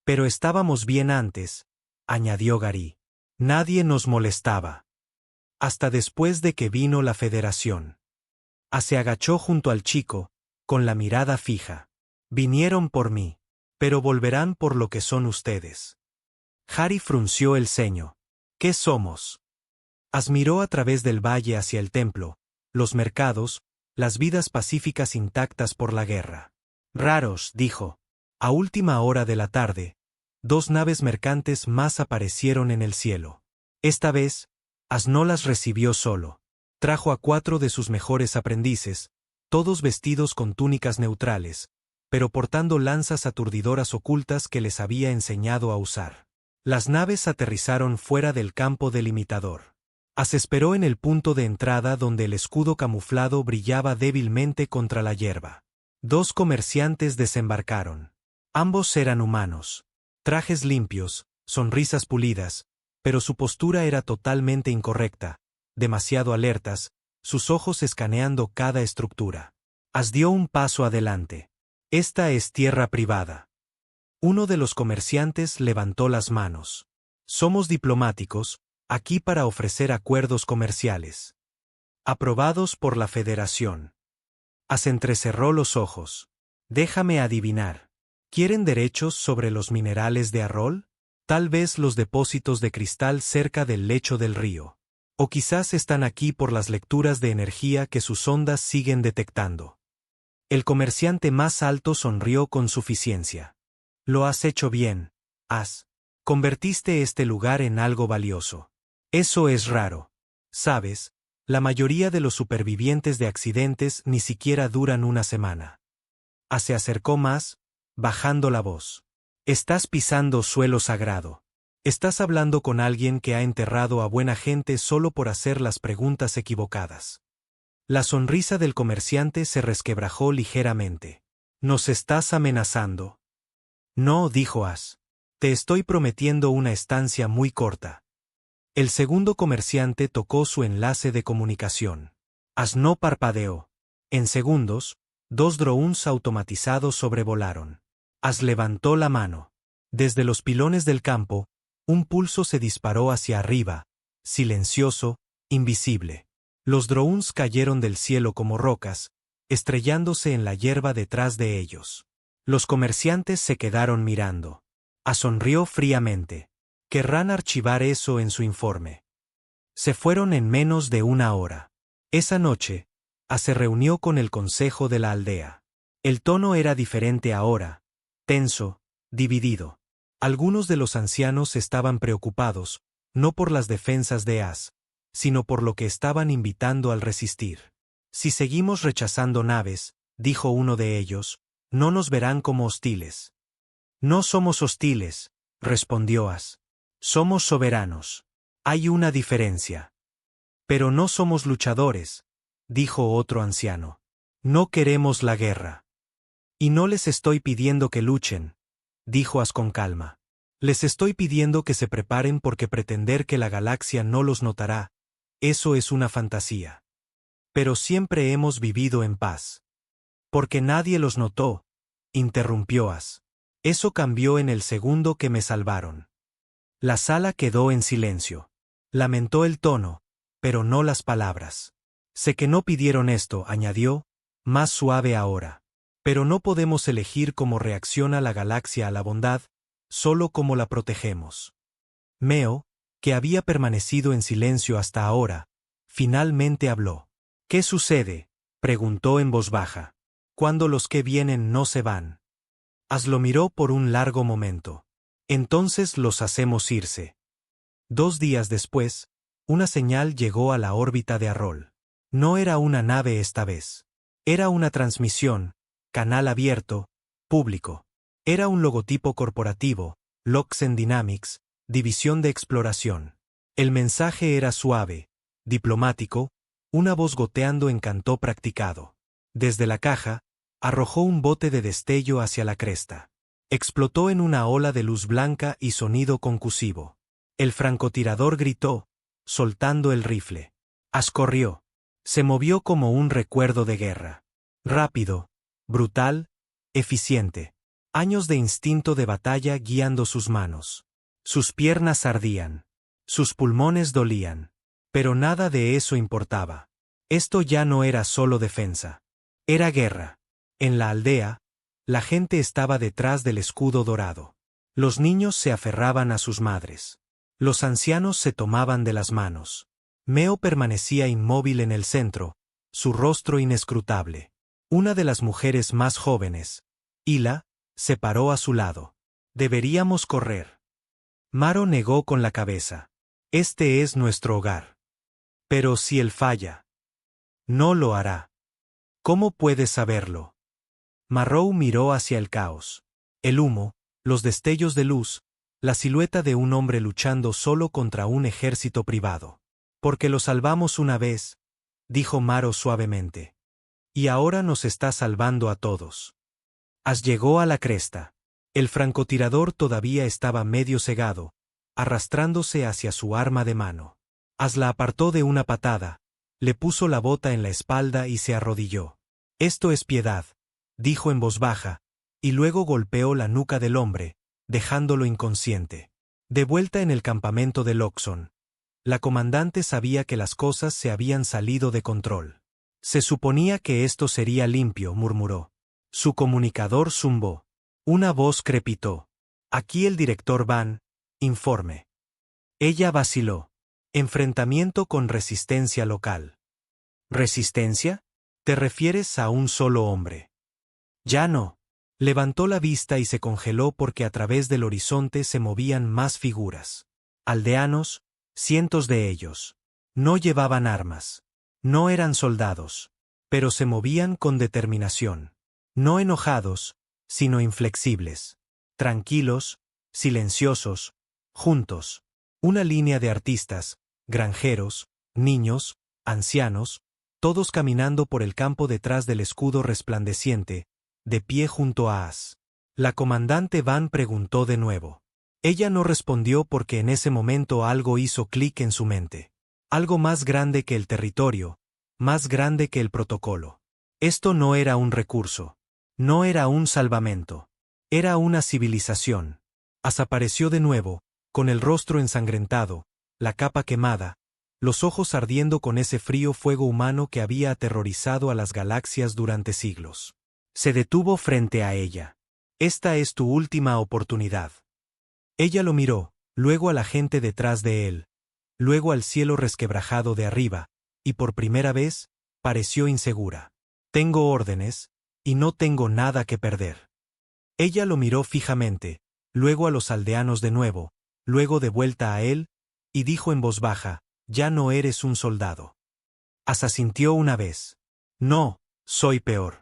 Pero estábamos bien antes, añadió Gary. Nadie nos molestaba. Hasta después de que vino la Federación. As se agachó junto al chico, con la mirada fija. Vinieron por mí, pero volverán por lo que son ustedes. Harry frunció el ceño. ¿Qué somos? As miró a través del valle hacia el templo, los mercados, las vidas pacíficas intactas por la guerra. Raros, dijo. A última hora de la tarde, 2 naves mercantes más aparecieron en el cielo. Esta vez, As no las recibió solo. Trajo a 4 de sus mejores aprendices, todos vestidos con túnicas neutrales, pero portando lanzas aturdidoras ocultas que les había enseñado a usar. Las naves aterrizaron fuera del campo delimitador. As esperó en el punto de entrada donde el escudo camuflado brillaba débilmente contra la hierba. 2 comerciantes desembarcaron. Ambos eran humanos. Trajes limpios, sonrisas pulidas, pero su postura era totalmente incorrecta, demasiado alertas, sus ojos escaneando cada estructura. As dio un paso adelante. Esta es tierra privada. Uno de los comerciantes levantó las manos. Somos diplomáticos, aquí para ofrecer acuerdos comerciales. Aprobados por la Federación. As entrecerró los ojos. Déjame adivinar. ¿Quieren derechos sobre los minerales de Arrol? Tal vez los depósitos de cristal cerca del lecho del río. O quizás están aquí por las lecturas de energía que sus ondas siguen detectando. El comerciante más alto sonrió con suficiencia. Lo has hecho bien, As. Convertiste este lugar en algo valioso. Eso es raro. Sabes, la mayoría de los supervivientes de accidentes ni siquiera duran una semana. As se acercó más, bajando la voz. Estás pisando suelo sagrado. Estás hablando con alguien que ha enterrado a buena gente solo por hacer las preguntas equivocadas. La sonrisa del comerciante se resquebrajó ligeramente. ¿Nos estás amenazando? No, dijo As. Te estoy prometiendo una estancia muy corta. El segundo comerciante tocó su enlace de comunicación. As no parpadeó. En segundos, 2 drones automatizados sobrevolaron. As levantó la mano. Desde los pilones del campo, un pulso se disparó hacia arriba, silencioso, invisible. Los drones cayeron del cielo como rocas, estrellándose en la hierba detrás de ellos. Los comerciantes se quedaron mirando. As sonrió fríamente. Querrán archivar eso en su informe. Se fueron en menos de una hora. Esa noche, As se reunió con el consejo de la aldea. El tono era diferente ahora, tenso, dividido. Algunos de los ancianos estaban preocupados, no por las defensas de As, sino por lo que estaban invitando al resistir. Si seguimos rechazando naves, dijo uno de ellos, no nos verán como hostiles. No somos hostiles, respondió As. Somos soberanos. Hay una diferencia. Pero no somos luchadores, dijo otro anciano. No queremos la guerra. Y no les estoy pidiendo que luchen, dijo As con calma. Les estoy pidiendo que se preparen porque pretender que la galaxia no los notará, eso es una fantasía. Pero siempre hemos vivido en paz. Porque nadie los notó, interrumpió As. Eso cambió en el segundo que me salvaron. La sala quedó en silencio. Lamentó el tono, pero no las palabras. Sé que no pidieron esto, añadió, más suave ahora. Pero no podemos elegir cómo reacciona la galaxia a la bondad, solo cómo la protegemos. Meo, que había permanecido en silencio hasta ahora, finalmente habló. ¿Qué sucede?, preguntó en voz baja. Cuando los que vienen no se van. As lo miró por un largo momento. Entonces los hacemos irse. 2 días después, una señal llegó a la órbita de Arrol. No era una nave esta vez. Era una transmisión, canal abierto, público. Era un logotipo corporativo, Loxen Dynamics, División de Exploración. El mensaje era suave, diplomático, una voz goteando en cantó practicado. Desde la caja, arrojó un bote de destello hacia la cresta. Explotó en una ola de luz blanca y sonido concusivo. El francotirador gritó, soltando el rifle. Ash corrió. Se movió como un recuerdo de guerra. Rápido, brutal, eficiente. Años de instinto de batalla guiando sus manos. Sus piernas ardían. Sus pulmones dolían. Pero nada de eso importaba. Esto ya no era solo defensa. Era guerra. En la aldea, la gente estaba detrás del escudo dorado. Los niños se aferraban a sus madres. Los ancianos se tomaban de las manos. Meo permanecía inmóvil en el centro, su rostro inescrutable. Una de las mujeres más jóvenes, Hila, se paró a su lado. Deberíamos correr. Maro negó con la cabeza. Este es nuestro hogar. Pero si él falla. No lo hará. ¿Cómo puedes saberlo? Marrow miró hacia el caos. El humo, los destellos de luz, la silueta de un hombre luchando solo contra un ejército privado. Porque lo salvamos una vez, dijo Maro suavemente. Y ahora nos está salvando a todos. Ash llegó a la cresta. El francotirador todavía estaba medio cegado, arrastrándose hacia su arma de mano. Ash la apartó de una patada, le puso la bota en la espalda y se arrodilló. Esto es piedad, dijo en voz baja, y luego golpeó la nuca del hombre, dejándolo inconsciente. De vuelta en el campamento de Loxon, la comandante sabía que las cosas se habían salido de control. Se suponía que esto sería limpio, murmuró. Su comunicador zumbó. Una voz crepitó. Aquí el director Van, informe. Ella vaciló. Enfrentamiento con resistencia local. ¿Resistencia? ¿Te refieres a un solo hombre? Ya no. Levantó la vista y se congeló porque a través del horizonte se movían más figuras. Aldeanos, cientos de ellos. No llevaban armas. No eran soldados. Pero se movían con determinación. No enojados, sino inflexibles. Tranquilos, silenciosos, juntos. Una línea de artistas, granjeros, niños, ancianos, todos caminando por el campo detrás del escudo resplandeciente, de pie junto a Ash. La comandante Van preguntó de nuevo. Ella no respondió porque en ese momento algo hizo clic en su mente. Algo más grande que el territorio, más grande que el protocolo. Esto no era un recurso. No era un salvamento. Era una civilización. Ash apareció de nuevo, con el rostro ensangrentado, la capa quemada, los ojos ardiendo con ese frío fuego humano que había aterrorizado a las galaxias durante siglos. Se detuvo frente a ella. Esta es tu última oportunidad. Ella lo miró, luego a la gente detrás de él, luego al cielo resquebrajado de arriba, y por primera vez, pareció insegura. Tengo órdenes, y no tengo nada que perder. Ella lo miró fijamente, luego a los aldeanos de nuevo, luego de vuelta a él, y dijo en voz baja, ya no eres un soldado. Ash asintió una vez. No, soy peor.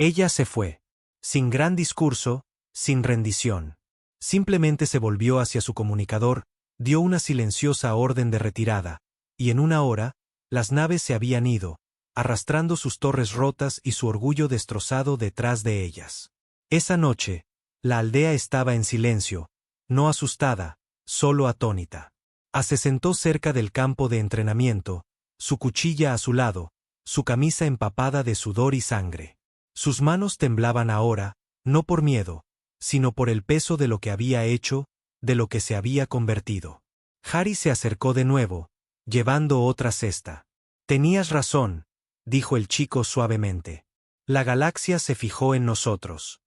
Ella se fue. Sin gran discurso, sin rendición. Simplemente se volvió hacia su comunicador, dio una silenciosa orden de retirada, y en una hora, las naves se habían ido, arrastrando sus torres rotas y su orgullo destrozado detrás de ellas. Esa noche, la aldea estaba en silencio, no asustada, solo atónita. Ash se sentó cerca del campo de entrenamiento, su cuchilla a su lado, su camisa empapada de sudor y sangre. Sus manos temblaban ahora, no por miedo, sino por el peso de lo que había hecho, de lo que se había convertido. Harry se acercó de nuevo, llevando otra cesta. Tenías razón, dijo el chico suavemente. La galaxia se fijó en nosotros.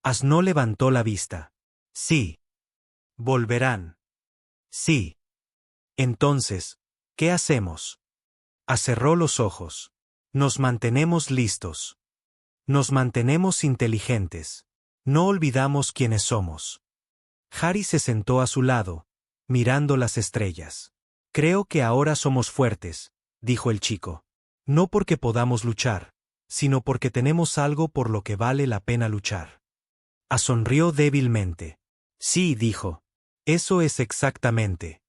Ash no levantó la vista. Sí. Volverán. Sí. Entonces, ¿qué hacemos? Ash cerró los ojos. Nos mantenemos listos. Nos mantenemos inteligentes. No olvidamos quiénes somos. Harry se sentó a su lado, mirando las estrellas. Creo que ahora somos fuertes, dijo el chico. No porque podamos luchar, sino porque tenemos algo por lo que vale la pena luchar. Ash sonrió débilmente. Sí, dijo. Eso es exactamente.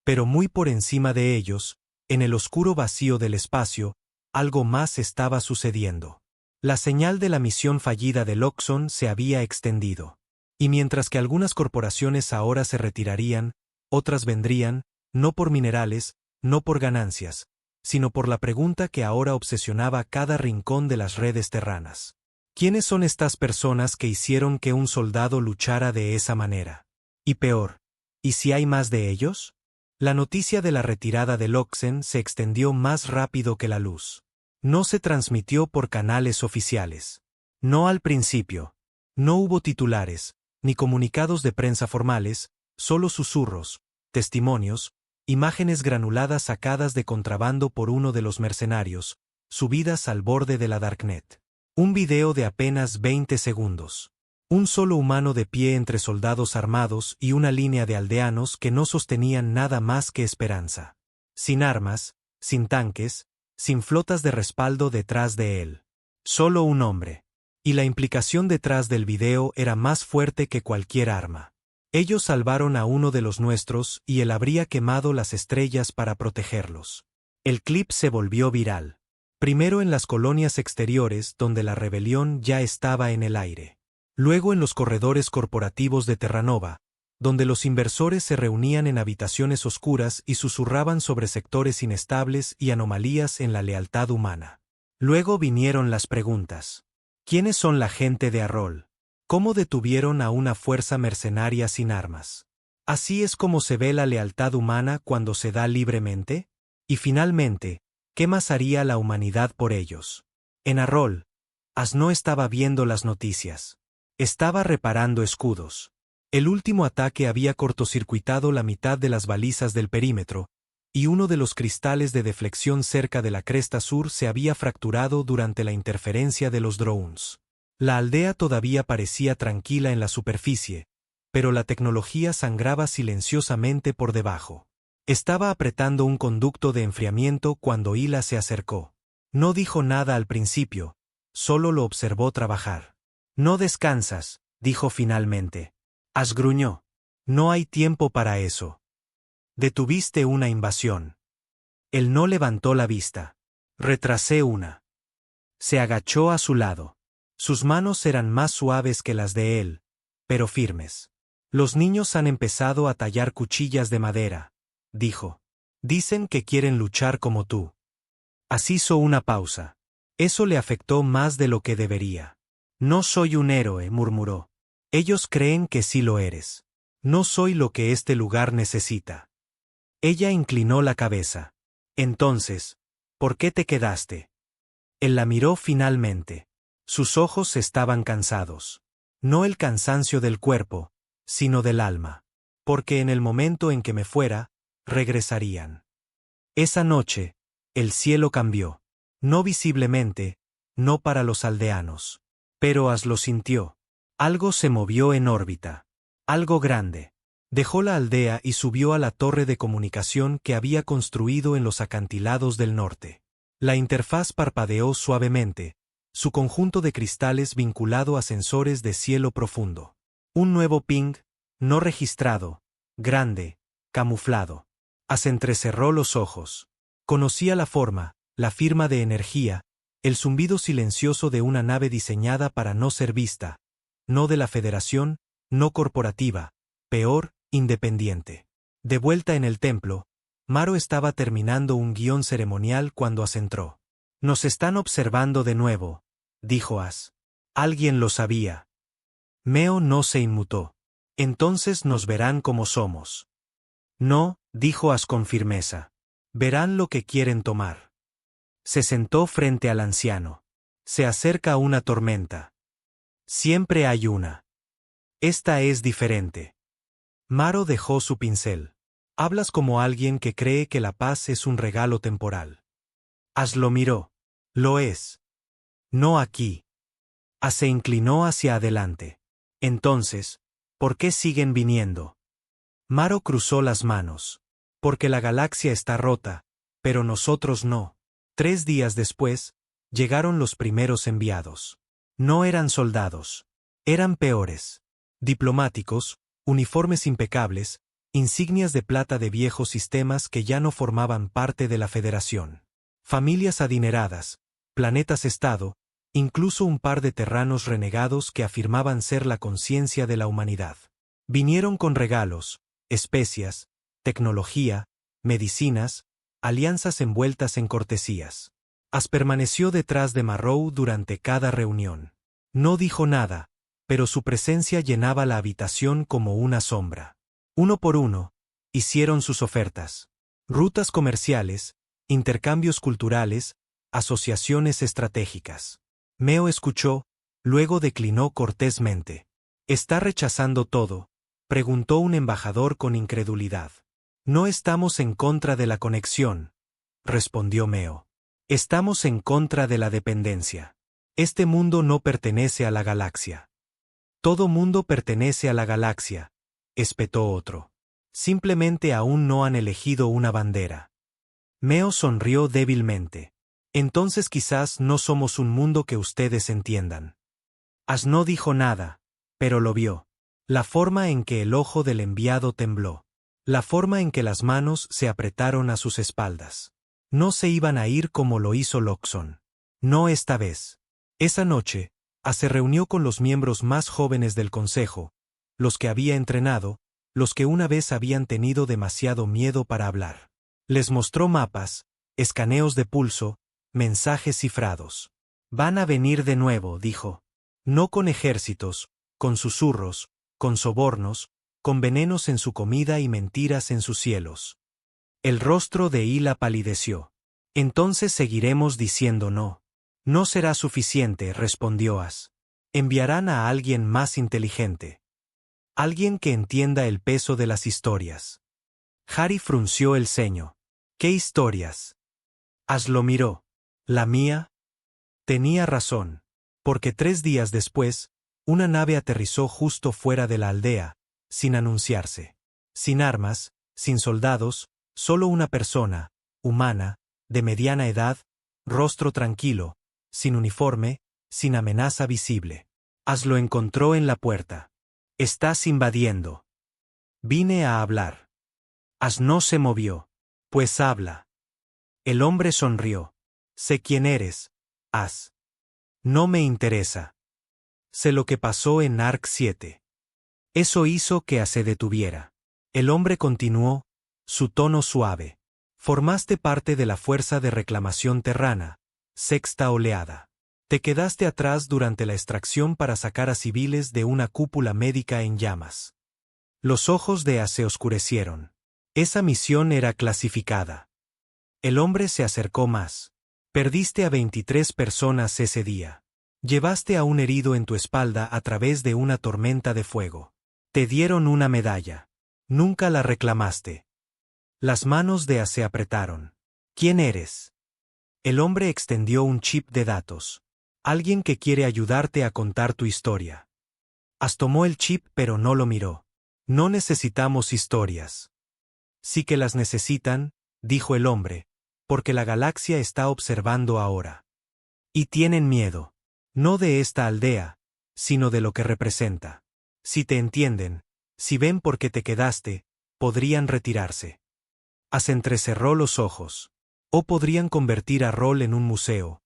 Pero muy por encima de ellos, en el oscuro vacío del espacio, algo más estaba sucediendo. La señal de la misión fallida de Loxon se había extendido. Y mientras que algunas corporaciones ahora se retirarían, otras vendrían, no por minerales, no por ganancias, sino por la pregunta que ahora obsesionaba cada rincón de las redes terranas. ¿Quiénes son estas personas que hicieron que un soldado luchara de esa manera? Y peor, ¿y si hay más de ellos? La noticia de la retirada de Loxen se extendió más rápido que la luz. No se transmitió por canales oficiales. No al principio. No hubo titulares, ni comunicados de prensa formales, solo susurros, testimonios, imágenes granuladas sacadas de contrabando por uno de los mercenarios, subidas al borde de la Darknet. Un video de apenas 20 segundos. Un solo humano de pie entre soldados armados y una línea de aldeanos que no sostenían nada más que esperanza. Sin armas, sin tanques, sin flotas de respaldo detrás de él. Solo un hombre. Y la implicación detrás del video era más fuerte que cualquier arma. Ellos salvaron a uno de los nuestros y él habría quemado las estrellas para protegerlos. El clip se volvió viral. Primero en las colonias exteriores donde la rebelión ya estaba en el aire. Luego en los corredores corporativos de Terranova, donde los inversores se reunían en habitaciones oscuras y susurraban sobre sectores inestables y anomalías en la lealtad humana. Luego vinieron las preguntas. ¿Quiénes son la gente de Arrol? ¿Cómo detuvieron a una fuerza mercenaria sin armas? ¿Así es como se ve la lealtad humana cuando se da libremente? Y finalmente, ¿qué más haría la humanidad por ellos? En Arrol, As no estaba viendo las noticias. Estaba reparando escudos. El último ataque había cortocircuitado la mitad de las balizas del perímetro, y uno de los cristales de deflexión cerca de la cresta sur se había fracturado durante la interferencia de los drones. La aldea todavía parecía tranquila en la superficie, pero la tecnología sangraba silenciosamente por debajo. Estaba apretando un conducto de enfriamiento cuando Hila se acercó. No dijo nada al principio, solo lo observó trabajar. «No descansas», dijo finalmente. As gruñó. «No hay tiempo para eso. Detuviste una invasión». Él no levantó la vista. «Retrasé una». Se agachó a su lado. Sus manos eran más suaves que las de él, pero firmes. «Los niños han empezado a tallar cuchillas de madera», dijo. «Dicen que quieren luchar como tú». As hizo una pausa. Eso le afectó más de lo que debería. «No soy un héroe», murmuró. «Ellos creen que sí lo eres. No soy lo que este lugar necesita». Ella inclinó la cabeza. «Entonces, ¿por qué te quedaste?» Él la miró finalmente. Sus ojos estaban cansados. No el cansancio del cuerpo, sino del alma. Porque en el momento en que me fuera, regresarían. Esa noche, el cielo cambió. No visiblemente, no para los aldeanos. Pero As lo sintió. Algo se movió en órbita. Algo grande. Dejó la aldea y subió a la torre de comunicación que había construido en los acantilados del norte. La interfaz parpadeó suavemente, su conjunto de cristales vinculado a sensores de cielo profundo. Un nuevo ping, no registrado, grande, camuflado. As entrecerró los ojos. Conocía la forma, la firma de energía, el zumbido silencioso de una nave diseñada para no ser vista, no de la Federación, no corporativa, peor, independiente. De vuelta en el templo, Maro estaba terminando un guión ceremonial cuando As entró. «Nos están observando de nuevo», dijo As. «Alguien lo sabía». Meo no se inmutó. «Entonces nos verán como somos». «No», dijo As con firmeza. «Verán lo que quieren tomar». Se sentó frente al anciano. «Se acerca una tormenta. Siempre hay una. Esta es diferente». Maro dejó su pincel. «Hablas como alguien que cree que la paz es un regalo temporal». As lo miró. «Lo es. No aquí». As se inclinó hacia adelante. «Entonces, ¿por qué siguen viniendo?» Maro cruzó las manos. «Porque la galaxia está rota, pero nosotros no». 3 días después, llegaron los primeros enviados. No eran soldados. Eran peores. Diplomáticos, uniformes impecables, insignias de plata de viejos sistemas que ya no formaban parte de la Federación. Familias adineradas, planetas-estado, incluso un par de terranos renegados que afirmaban ser la conciencia de la humanidad. Vinieron con regalos, especias, tecnología, medicinas, alianzas envueltas en cortesías. As permaneció detrás de Marrow durante cada reunión. No dijo nada, pero su presencia llenaba la habitación como una sombra. Uno por uno, hicieron sus ofertas. Rutas comerciales, intercambios culturales, asociaciones estratégicas. Meo escuchó, luego declinó cortésmente. ¿Está rechazando todo?, preguntó un embajador con incredulidad. No estamos en contra de la conexión, respondió Meo. Estamos en contra de la dependencia. Este mundo no pertenece a la galaxia. Todo mundo pertenece a la galaxia, espetó otro. Simplemente aún no han elegido una bandera. Meo sonrió débilmente. Entonces quizás no somos un mundo que ustedes entiendan. As no dijo nada, pero lo vio. La forma en que el ojo del enviado tembló. La forma en que las manos se apretaron a sus espaldas. No se iban a ir como lo hizo Loxon. No esta vez. Esa noche, As se reunió con los miembros más jóvenes del consejo, los que había entrenado, los que una vez habían tenido demasiado miedo para hablar. Les mostró mapas, escaneos de pulso, mensajes cifrados. Van a venir de nuevo, dijo. No con ejércitos, con susurros, con sobornos, con venenos en su comida y mentiras en sus cielos. El rostro de Hila palideció. Entonces seguiremos diciendo no. No será suficiente, respondió As. Enviarán a alguien más inteligente. Alguien que entienda el peso de las historias. Hari frunció el ceño. ¿Qué historias? As lo miró. ¿La mía? Tenía razón. Porque 3 días después, una nave aterrizó justo fuera de la aldea, sin anunciarse. Sin armas, sin soldados, solo una persona, humana, de mediana edad, rostro tranquilo, sin uniforme, sin amenaza visible. As lo encontró en la puerta. Estás invadiendo. Vine a hablar. As no se movió. Pues habla. El hombre sonrió. Sé quién eres, As. No me interesa. Sé lo que pasó en Arc 7. Eso hizo que As se detuviera. El hombre continuó, su tono suave. Formaste parte de la fuerza de reclamación terrana, sexta oleada. Te quedaste atrás durante la extracción para sacar a civiles de una cúpula médica en llamas. Los ojos de As se oscurecieron. Esa misión era clasificada. El hombre se acercó más. Perdiste a 23 personas ese día. Llevaste a un herido en tu espalda a través de una tormenta de fuego. Te dieron una medalla. Nunca la reclamaste. Las manos de As se apretaron. ¿Quién eres? El hombre extendió un chip de datos. Alguien que quiere ayudarte a contar tu historia. As tomó el chip pero no lo miró. No necesitamos historias. Sí que las necesitan, dijo el hombre, porque la galaxia está observando ahora. Y tienen miedo. No de esta aldea, sino de lo que representa. Si te entienden, si ven por qué te quedaste, podrían retirarse. As entrecerró los ojos. O podrían convertir a Rol en un museo.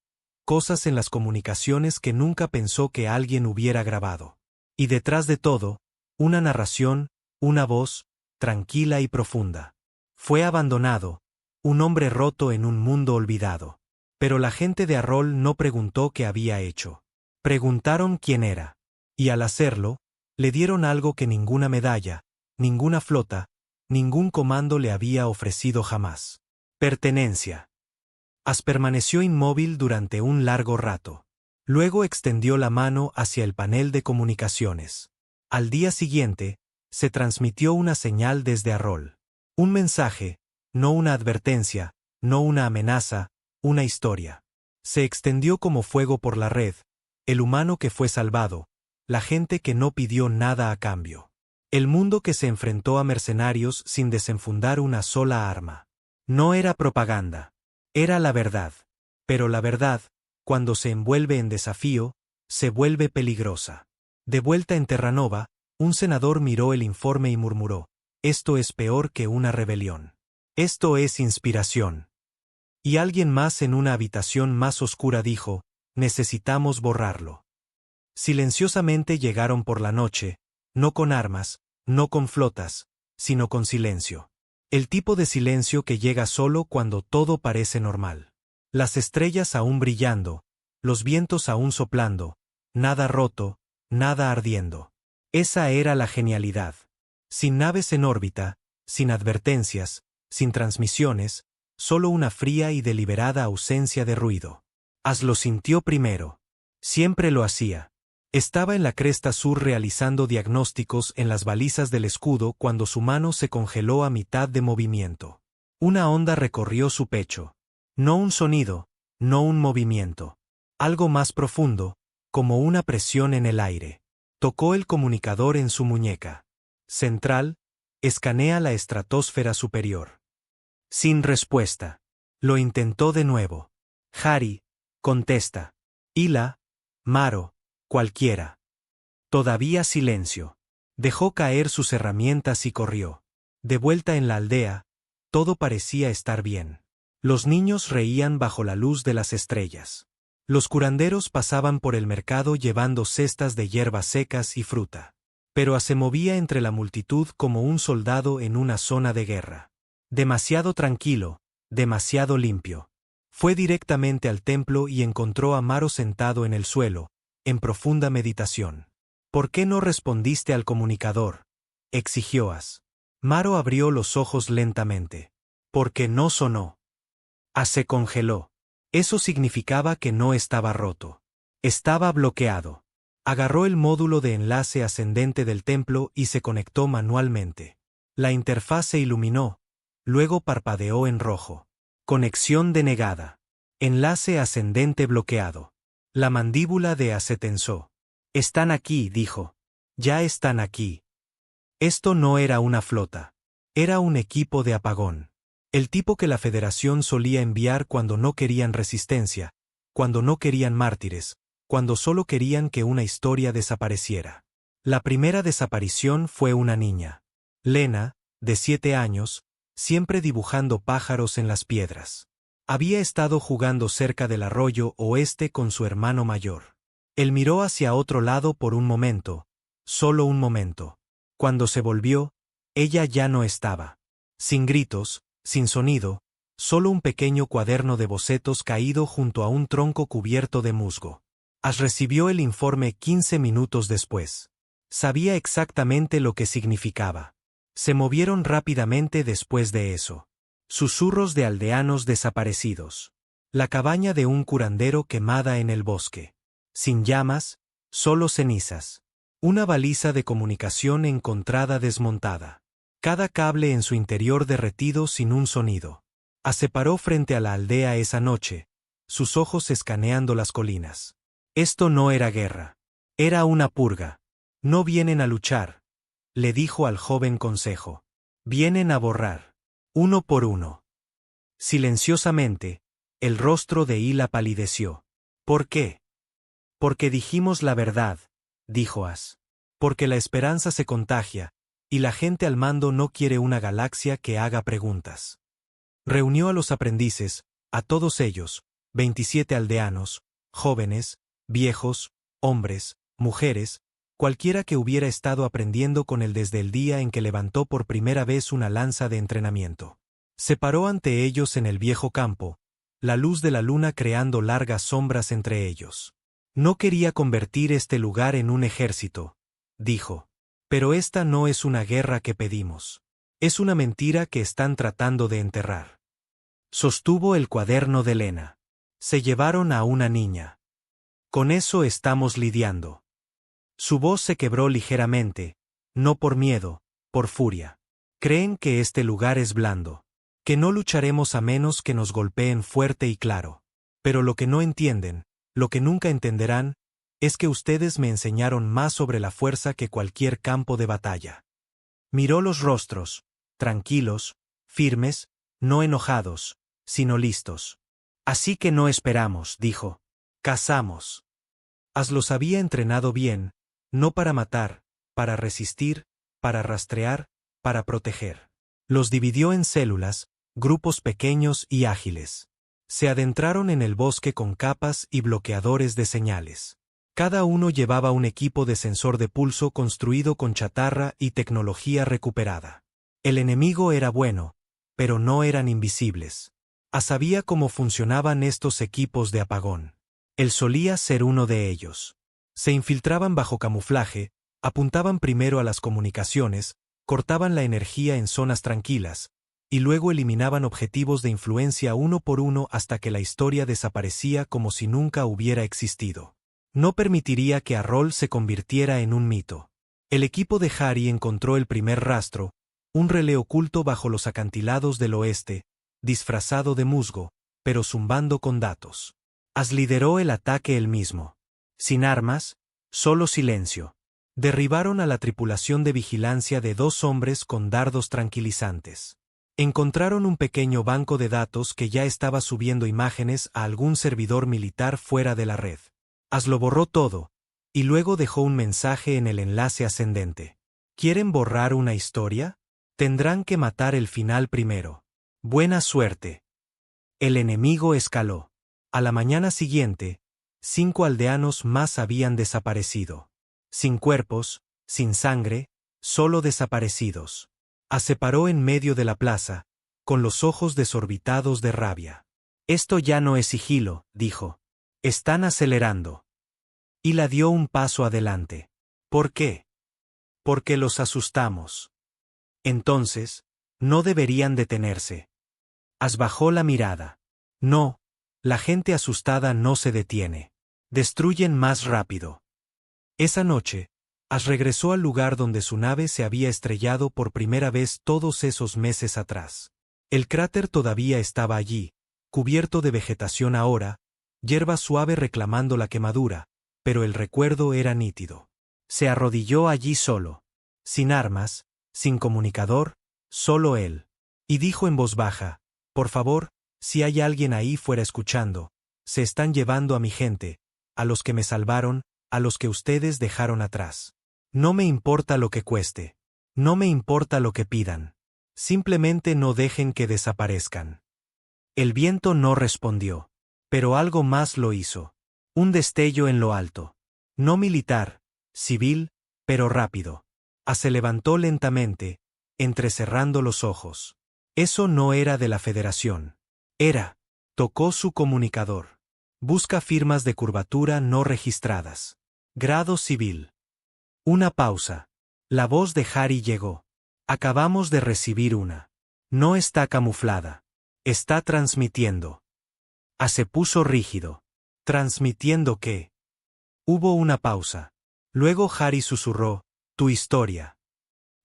Cosas en las comunicaciones que nunca pensó que alguien hubiera grabado. Y detrás de todo, una narración, una voz, tranquila y profunda. Fue abandonado, un hombre roto en un mundo olvidado. Pero la gente de Arrol no preguntó qué había hecho. Preguntaron quién era. Y al hacerlo, le dieron algo que ninguna medalla, ninguna flota, ningún comando le había ofrecido jamás. Pertenencia. As permaneció inmóvil durante un largo rato. Luego extendió la mano hacia el panel de comunicaciones. Al día siguiente, se transmitió una señal desde Arrol. Un mensaje, no una advertencia, no una amenaza, una historia. Se extendió como fuego por la red, el humano que fue salvado, la gente que no pidió nada a cambio. El mundo que se enfrentó a mercenarios sin desenfundar una sola arma. No era propaganda. Era la verdad. Pero la verdad, cuando se envuelve en desafío, se vuelve peligrosa. De vuelta en Terranova, un senador miró el informe y murmuró: esto es peor que una rebelión. Esto es inspiración. Y alguien más en una habitación más oscura dijo: necesitamos borrarlo. Silenciosamente llegaron por la noche, no con armas, no con flotas, sino con silencio. El tipo de silencio que llega solo cuando todo parece normal. Las estrellas aún brillando, los vientos aún soplando, nada roto, nada ardiendo. Esa era la genialidad. Sin naves en órbita, sin advertencias, sin transmisiones, solo una fría y deliberada ausencia de ruido. As lo sintió primero. Siempre lo hacía. Estaba en la cresta sur realizando diagnósticos en las balizas del escudo cuando su mano se congeló a mitad de movimiento. Una onda recorrió su pecho. No un sonido, no un movimiento. Algo más profundo, como una presión en el aire. Tocó el comunicador en su muñeca. Central, escanea la estratosfera superior. Sin respuesta. Lo intentó de nuevo. Harry, contesta. Hila, Maro, cualquiera. Todavía silencio. Dejó caer sus herramientas y corrió. De vuelta en la aldea, todo parecía estar bien. Los niños reían bajo la luz de las estrellas. Los curanderos pasaban por el mercado llevando cestas de hierbas secas y fruta. Pero se movía entre la multitud como un soldado en una zona de guerra. Demasiado tranquilo, demasiado limpio. Fue directamente al templo y encontró a Maro sentado en el suelo, en profunda meditación. ¿Por qué no respondiste al comunicador?, exigió As. Maro abrió los ojos lentamente. Porque no sonó. As se congeló. Eso significaba que no estaba roto. Estaba bloqueado. Agarró el módulo de enlace ascendente del templo y se conectó manualmente. La interfaz se iluminó, luego parpadeó en rojo. Conexión denegada. Enlace ascendente bloqueado. La mandíbula de As se tensó. Están aquí, dijo. Ya están aquí. Esto no era una flota. Era un equipo de apagón. El tipo que la Federación solía enviar cuando no querían resistencia, cuando no querían mártires, cuando solo querían que una historia desapareciera. La primera desaparición fue una niña. Lena, de 7 años, siempre dibujando pájaros en las piedras. Había estado jugando cerca del arroyo oeste con su hermano mayor. Él miró hacia otro lado por un momento, solo un momento. Cuando se volvió, ella ya no estaba. Sin gritos, sin sonido, solo un pequeño cuaderno de bocetos caído junto a un tronco cubierto de musgo. As recibió el informe 15 minutos después. Sabía exactamente lo que significaba. Se movieron rápidamente después de eso. Susurros de aldeanos desaparecidos. La cabaña de un curandero quemada en el bosque. Sin llamas, solo cenizas. Una baliza de comunicación encontrada desmontada. Cada cable en su interior derretido sin un sonido. As se paró frente a la aldea esa noche, sus ojos escaneando las colinas. Esto no era guerra. Era una purga. No vienen a luchar, le dijo al joven consejo. Vienen a borrar. Uno por uno. Silenciosamente, el rostro de Hila palideció. ¿Por qué? Porque dijimos la verdad, dijo As. Porque la esperanza se contagia, y la gente al mando no quiere una galaxia que haga preguntas. Reunió a los aprendices, a todos ellos, 27 aldeanos, jóvenes, viejos, hombres, mujeres, cualquiera que hubiera estado aprendiendo con él desde el día en que levantó por primera vez una lanza de entrenamiento. Se paró ante ellos en el viejo campo, la luz de la luna creando largas sombras entre ellos. No quería convertir este lugar en un ejército, dijo. Pero esta no es una guerra que pedimos. Es una mentira que están tratando de enterrar. Sostuvo el cuaderno de Lena. Se llevaron a una niña. Con eso estamos lidiando. Su voz se quebró ligeramente, no por miedo, por furia. Creen que este lugar es blando, que no lucharemos a menos que nos golpeen fuerte y claro. Pero lo que no entienden, lo que nunca entenderán, es que ustedes me enseñaron más sobre la fuerza que cualquier campo de batalla. Miró los rostros, tranquilos, firmes, no enojados, sino listos. Así que no esperamos, dijo. Cazamos. As los había entrenado bien, no para matar, para resistir, para rastrear, para proteger. Los dividió en células, grupos pequeños y ágiles. Se adentraron en el bosque con capas y bloqueadores de señales. Cada uno llevaba un equipo de sensor de pulso construido con chatarra y tecnología recuperada. El enemigo era bueno, pero no eran invisibles. Sabía cómo funcionaban estos equipos de apagón. Él solía ser uno de ellos. Se infiltraban bajo camuflaje, apuntaban primero a las comunicaciones, cortaban la energía en zonas tranquilas, y luego eliminaban objetivos de influencia uno por uno hasta que la historia desaparecía como si nunca hubiera existido. No permitiría que Arroll se convirtiera en un mito. El equipo de Harry encontró el primer rastro, un relé oculto bajo los acantilados del oeste, disfrazado de musgo, pero zumbando con datos. Lideró el ataque él mismo. Sin armas, solo silencio. Derribaron a la tripulación de vigilancia de 2 hombres con dardos tranquilizantes. Encontraron un pequeño banco de datos que ya estaba subiendo imágenes a algún servidor militar fuera de la red. Lo borró todo, y luego dejó un mensaje en el enlace ascendente. ¿Quieren borrar una historia? Tendrán que matar el final primero. Buena suerte. El enemigo escaló. A la mañana siguiente, 5 aldeanos más habían desaparecido. Sin cuerpos, sin sangre, solo desaparecidos. Se paró en medio de la plaza, con los ojos desorbitados de rabia. Esto ya no es sigilo, dijo. Están acelerando. Y la dio un paso adelante. ¿Por qué? Porque los asustamos. Entonces, no deberían detenerse. Bajó la mirada. No, la gente asustada no se detiene. Destruyen más rápido. Esa noche, regresó al lugar donde su nave se había estrellado por primera vez todos esos meses atrás. El cráter todavía estaba allí, cubierto de vegetación ahora, hierba suave reclamando la quemadura, pero el recuerdo era nítido. Se arrodilló allí solo, sin armas, sin comunicador, solo él. Y dijo en voz baja, por favor, si hay alguien ahí fuera escuchando, se están llevando a mi gente, a los que me salvaron, a los que ustedes dejaron atrás. No me importa lo que cueste. No me importa lo que pidan. Simplemente no dejen que desaparezcan. El viento no respondió. Pero algo más lo hizo. Un destello en lo alto. No militar, civil, pero rápido. Se levantó lentamente, entrecerrando los ojos. Eso no era de la Federación. Tocó su comunicador. Busca firmas de curvatura no registradas. Grado civil. Una pausa. La voz de Harry llegó. Acabamos de recibir una. No está camuflada. Está transmitiendo. Se puso rígido. ¿Transmitiendo qué? Hubo una pausa. Luego Harry susurró, tu historia.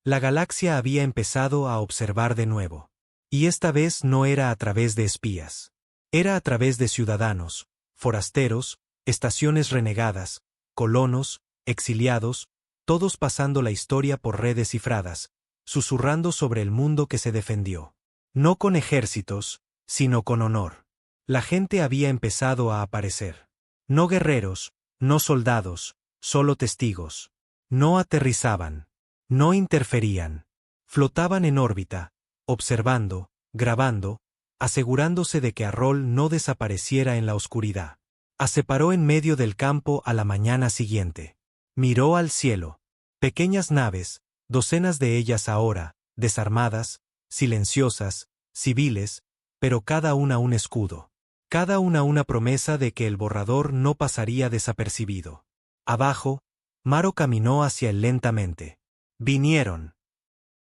La galaxia había empezado a observar de nuevo. Y esta vez no era a través de espías. Era a través de ciudadanos, forasteros, estaciones renegadas, colonos, exiliados, todos pasando la historia por redes cifradas, susurrando sobre el mundo que se defendió. No con ejércitos, sino con honor. La gente había empezado a aparecer. No guerreros, no soldados, solo testigos. No aterrizaban. No interferían. Flotaban en órbita, observando, grabando, asegurándose de que Arroll no desapareciera en la oscuridad. Se paró en medio del campo a la mañana siguiente. Miró al cielo. Pequeñas naves, docenas de ellas ahora, desarmadas, silenciosas, civiles, pero cada una un escudo. Cada una promesa de que el borrador no pasaría desapercibido. Abajo, Maro caminó hacia él lentamente. Vinieron.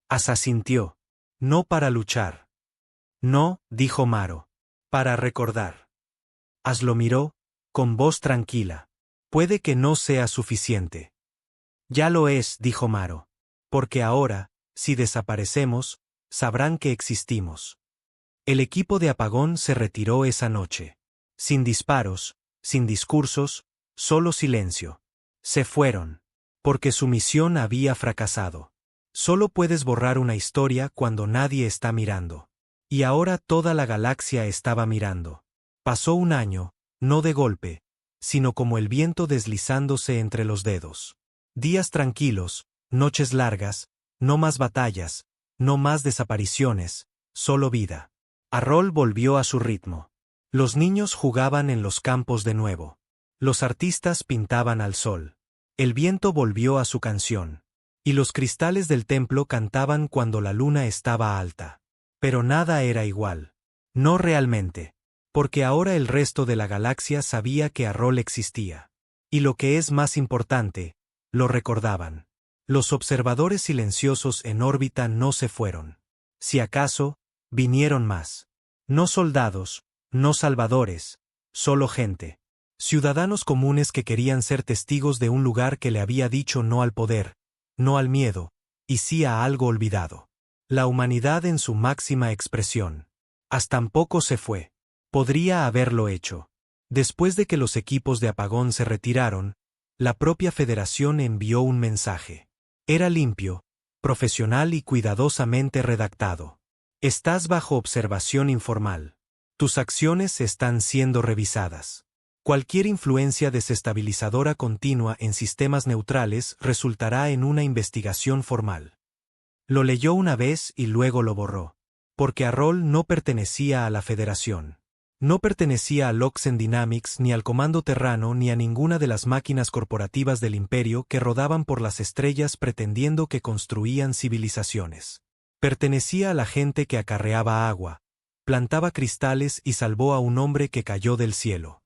Asintió. No para luchar. No, dijo Maro. Para recordar. Lo miró, con voz tranquila. Puede que no sea suficiente. Ya lo es, dijo Maro. Porque ahora, si desaparecemos, sabrán que existimos. El equipo de apagón se retiró esa noche. Sin disparos, sin discursos, solo silencio. Se fueron. Porque su misión había fracasado. Solo puedes borrar una historia cuando nadie está mirando. Y ahora toda la galaxia estaba mirando. Pasó un año, no de golpe, sino como el viento deslizándose entre los dedos. Días tranquilos, noches largas, no más batallas, no más desapariciones, solo vida. Arroll volvió a su ritmo. Los niños jugaban en los campos de nuevo. Los artistas pintaban al sol. El viento volvió a su canción. Y los cristales del templo cantaban cuando la luna estaba alta. Pero nada era igual. No realmente. Porque ahora el resto de la galaxia sabía que Arrol existía. Y lo que es más importante, lo recordaban. Los observadores silenciosos en órbita no se fueron. Si acaso, vinieron más. No soldados, no salvadores, solo gente. Ciudadanos comunes que querían ser testigos de un lugar que le había dicho no al poder, no al miedo, y sí a algo olvidado. La humanidad en su máxima expresión. Tampoco se fue. Podría haberlo hecho. Después de que los equipos de apagón se retiraron, la propia Federación envió un mensaje. Era limpio, profesional y cuidadosamente redactado. Estás bajo observación informal. Tus acciones están siendo revisadas. Cualquier influencia desestabilizadora continua en sistemas neutrales resultará en una investigación formal. Lo leyó una vez y luego lo borró. Porque Arrol no pertenecía a la Federación. No pertenecía a Loxen Dynamics ni al Comando Terrano ni a ninguna de las máquinas corporativas del Imperio que rodaban por las estrellas pretendiendo que construían civilizaciones. Pertenecía a la gente que acarreaba agua, plantaba cristales y salvó a un hombre que cayó del cielo.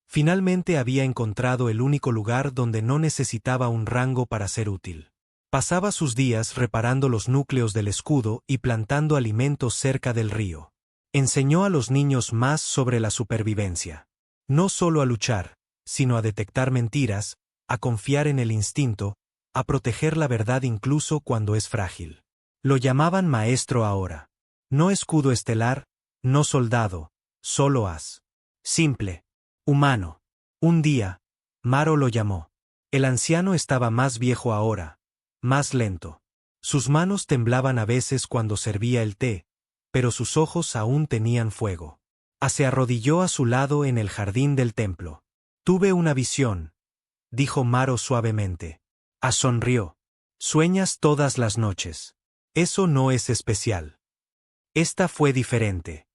Finalmente había encontrado el único lugar donde no necesitaba un rango para ser útil. Pasaba sus días reparando los núcleos del escudo y plantando alimentos cerca del río. Enseñó a los niños más sobre la supervivencia. No solo a luchar, sino a detectar mentiras, a confiar en el instinto, a proteger la verdad incluso cuando es frágil. Lo llamaban maestro ahora. No escudo estelar, no soldado, solo as. Simple. Humano. Un día, Maro lo llamó. El anciano estaba más viejo ahora, más lento. Sus manos temblaban a veces cuando servía el té, pero sus ojos aún tenían fuego. Se arrodilló a su lado en el jardín del templo. Tuve una visión, dijo Maro suavemente. Sonrió. Sueñas todas las noches. Eso no es especial. Esta fue diferente.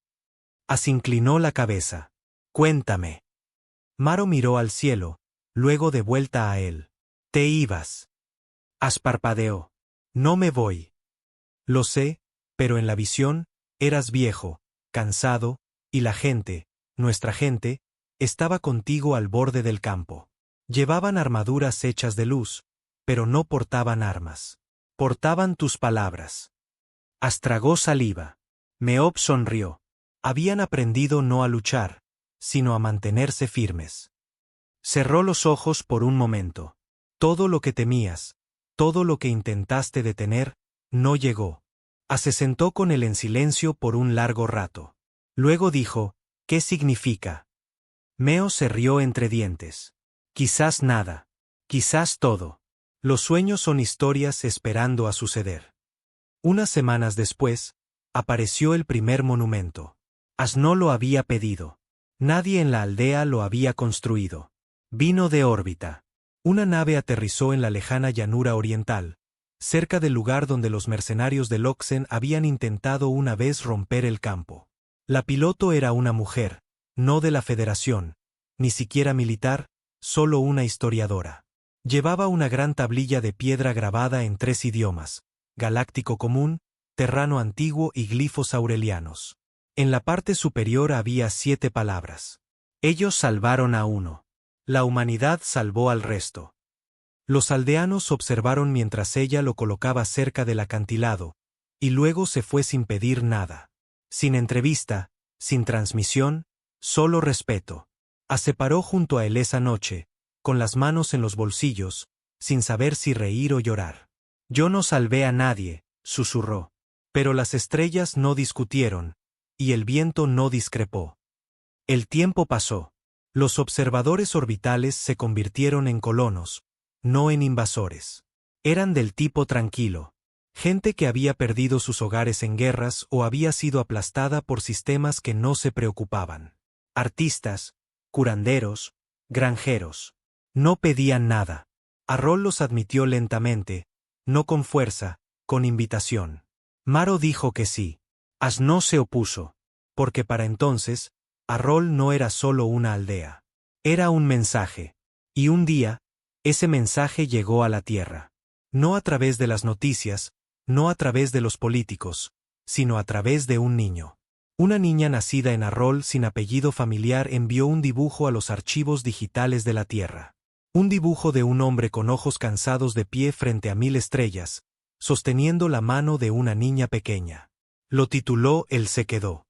Inclinó la cabeza. Cuéntame. Maro miró al cielo, luego de vuelta a él. Te ibas. Parpadeó. No me voy. Lo sé, pero en la visión, eras viejo, cansado, y la gente, nuestra gente, estaba contigo al borde del campo. Llevaban armaduras hechas de luz, pero no portaban armas. Portaban tus palabras. Tragó saliva. Meop sonrió. Habían aprendido no a luchar, sino a mantenerse firmes. Cerró los ojos por un momento. Todo lo que temías, todo lo que intentaste detener, no llegó. Se sentó con él en silencio por un largo rato. Luego dijo, ¿qué significa? Meo se rió entre dientes. Quizás nada. Quizás todo. Los sueños son historias esperando a suceder. Unas semanas después, apareció el primer monumento. No lo había pedido. Nadie en la aldea lo había construido. Vino de órbita. Una nave aterrizó en la lejana llanura oriental, cerca del lugar donde los mercenarios de Loxen habían intentado una vez romper el campo. La piloto era una mujer, no de la Federación, ni siquiera militar, solo una historiadora. Llevaba una gran tablilla de piedra grabada en 3 idiomas, galáctico común, terrano antiguo y glifos aurelianos. En la parte superior había 7 palabras. Ellos salvaron a uno. La humanidad salvó al resto. Los aldeanos observaron mientras ella lo colocaba cerca del acantilado, y luego se fue sin pedir nada. Sin entrevista, sin transmisión, solo respeto. Se paró junto a él esa noche, con las manos en los bolsillos, sin saber si reír o llorar. Yo no salvé a nadie, susurró. Pero las estrellas no discutieron, y el viento no discrepó. El tiempo pasó. Los observadores orbitales se convirtieron en colonos, no en invasores. Eran del tipo tranquilo. Gente que había perdido sus hogares en guerras o había sido aplastada por sistemas que no se preocupaban. Artistas, curanderos, granjeros. No pedían nada. Arrol los admitió lentamente, no con fuerza, con invitación. Maro dijo que sí. No se opuso, porque para entonces, Arrol no era solo una aldea. Era un mensaje. Y un día, ese mensaje llegó a la tierra. No a través de las noticias, no a través de los políticos, sino a través de un niño. Una niña nacida en Arrol sin apellido familiar envió un dibujo a los archivos digitales de la Tierra. Un dibujo de un hombre con ojos cansados de pie frente a 1000 estrellas, sosteniendo la mano de una niña pequeña. Lo tituló El se quedó.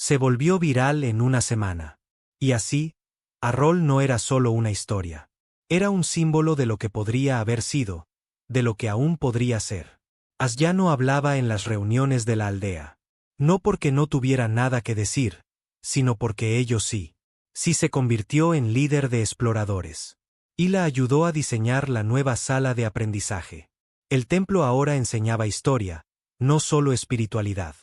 Se volvió viral en una semana. Y así, Arrol no era solo una historia. Era un símbolo de lo que podría haber sido, de lo que aún podría ser. Asllano hablaba en las reuniones de la aldea. No porque no tuviera nada que decir, sino porque ellos sí. Sí se convirtió en líder de exploradores. Y la ayudó a diseñar la nueva sala de aprendizaje. El templo ahora enseñaba historia, no solo espiritualidad.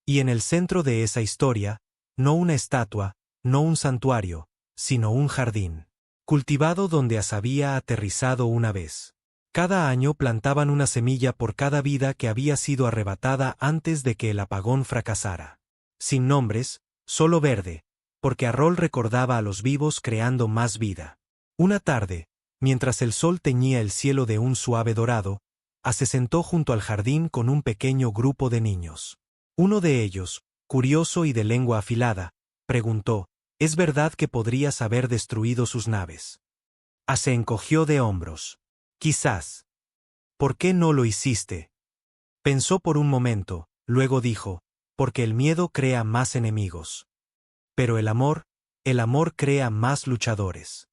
Y en el centro de esa historia, no una estatua, no un santuario, sino un jardín. Cultivado donde As había aterrizado una vez. Cada año plantaban una semilla por cada vida que había sido arrebatada antes de que el apagón fracasara. Sin nombres, solo verde, porque Arrol recordaba a los vivos creando más vida. Una tarde, mientras el sol teñía el cielo de un suave dorado, As se sentó junto al jardín con un pequeño grupo de niños. Uno de ellos, curioso y de lengua afilada, preguntó, ¿es verdad que podrías haber destruido sus naves? As se encogió de hombros. Quizás. ¿Por qué no lo hiciste? Pensó por un momento, luego dijo, porque el miedo crea más enemigos. Pero el amor crea más luchadores.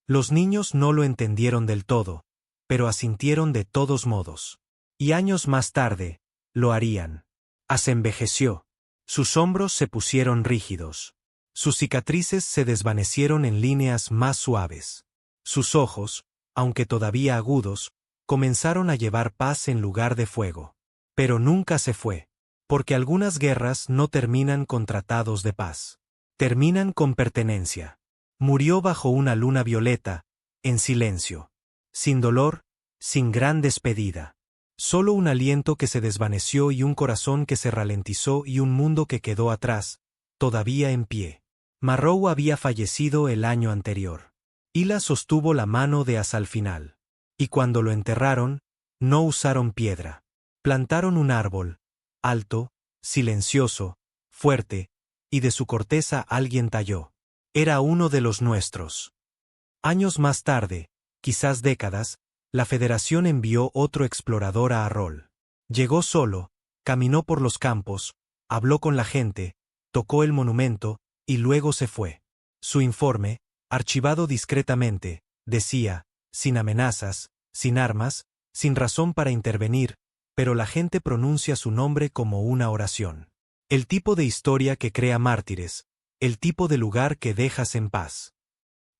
Los niños no lo entendieron del todo, pero asintieron de todos modos. Y años más tarde, lo harían. As envejeció. Sus hombros se pusieron rígidos. Sus cicatrices se desvanecieron en líneas más suaves. Sus ojos, aunque todavía agudos, comenzaron a llevar paz en lugar de fuego. Pero nunca se fue, porque algunas guerras no terminan con tratados de paz. Terminan con pertenencia. Murió bajo una luna violeta, en silencio. Sin dolor, sin gran despedida. Solo un aliento que se desvaneció y un corazón que se ralentizó y un mundo que quedó atrás, todavía en pie. Marrow había fallecido el año anterior. Hila sostuvo la mano de As al final. Y cuando lo enterraron, no usaron piedra. Plantaron un árbol, alto, silencioso, fuerte, y de su corteza alguien talló. Era uno de los nuestros. Años más tarde, quizás décadas, la Federación envió otro explorador a Arrol. Llegó solo, caminó por los campos, habló con la gente, tocó el monumento, y luego se fue. Su informe, archivado discretamente, decía, sin amenazas, sin armas, sin razón para intervenir, pero la gente pronuncia su nombre como una oración. El tipo de historia que crea mártires, el tipo de lugar que dejas en paz.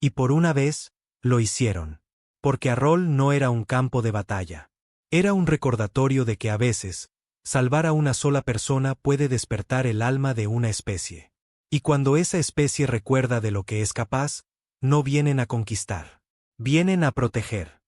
Y por una vez, lo hicieron. Porque Arrol no era un campo de batalla. Era un recordatorio de que a veces, salvar a una sola persona puede despertar el alma de una especie. Y cuando esa especie recuerda de lo que es capaz, no vienen a conquistar. Vienen a proteger.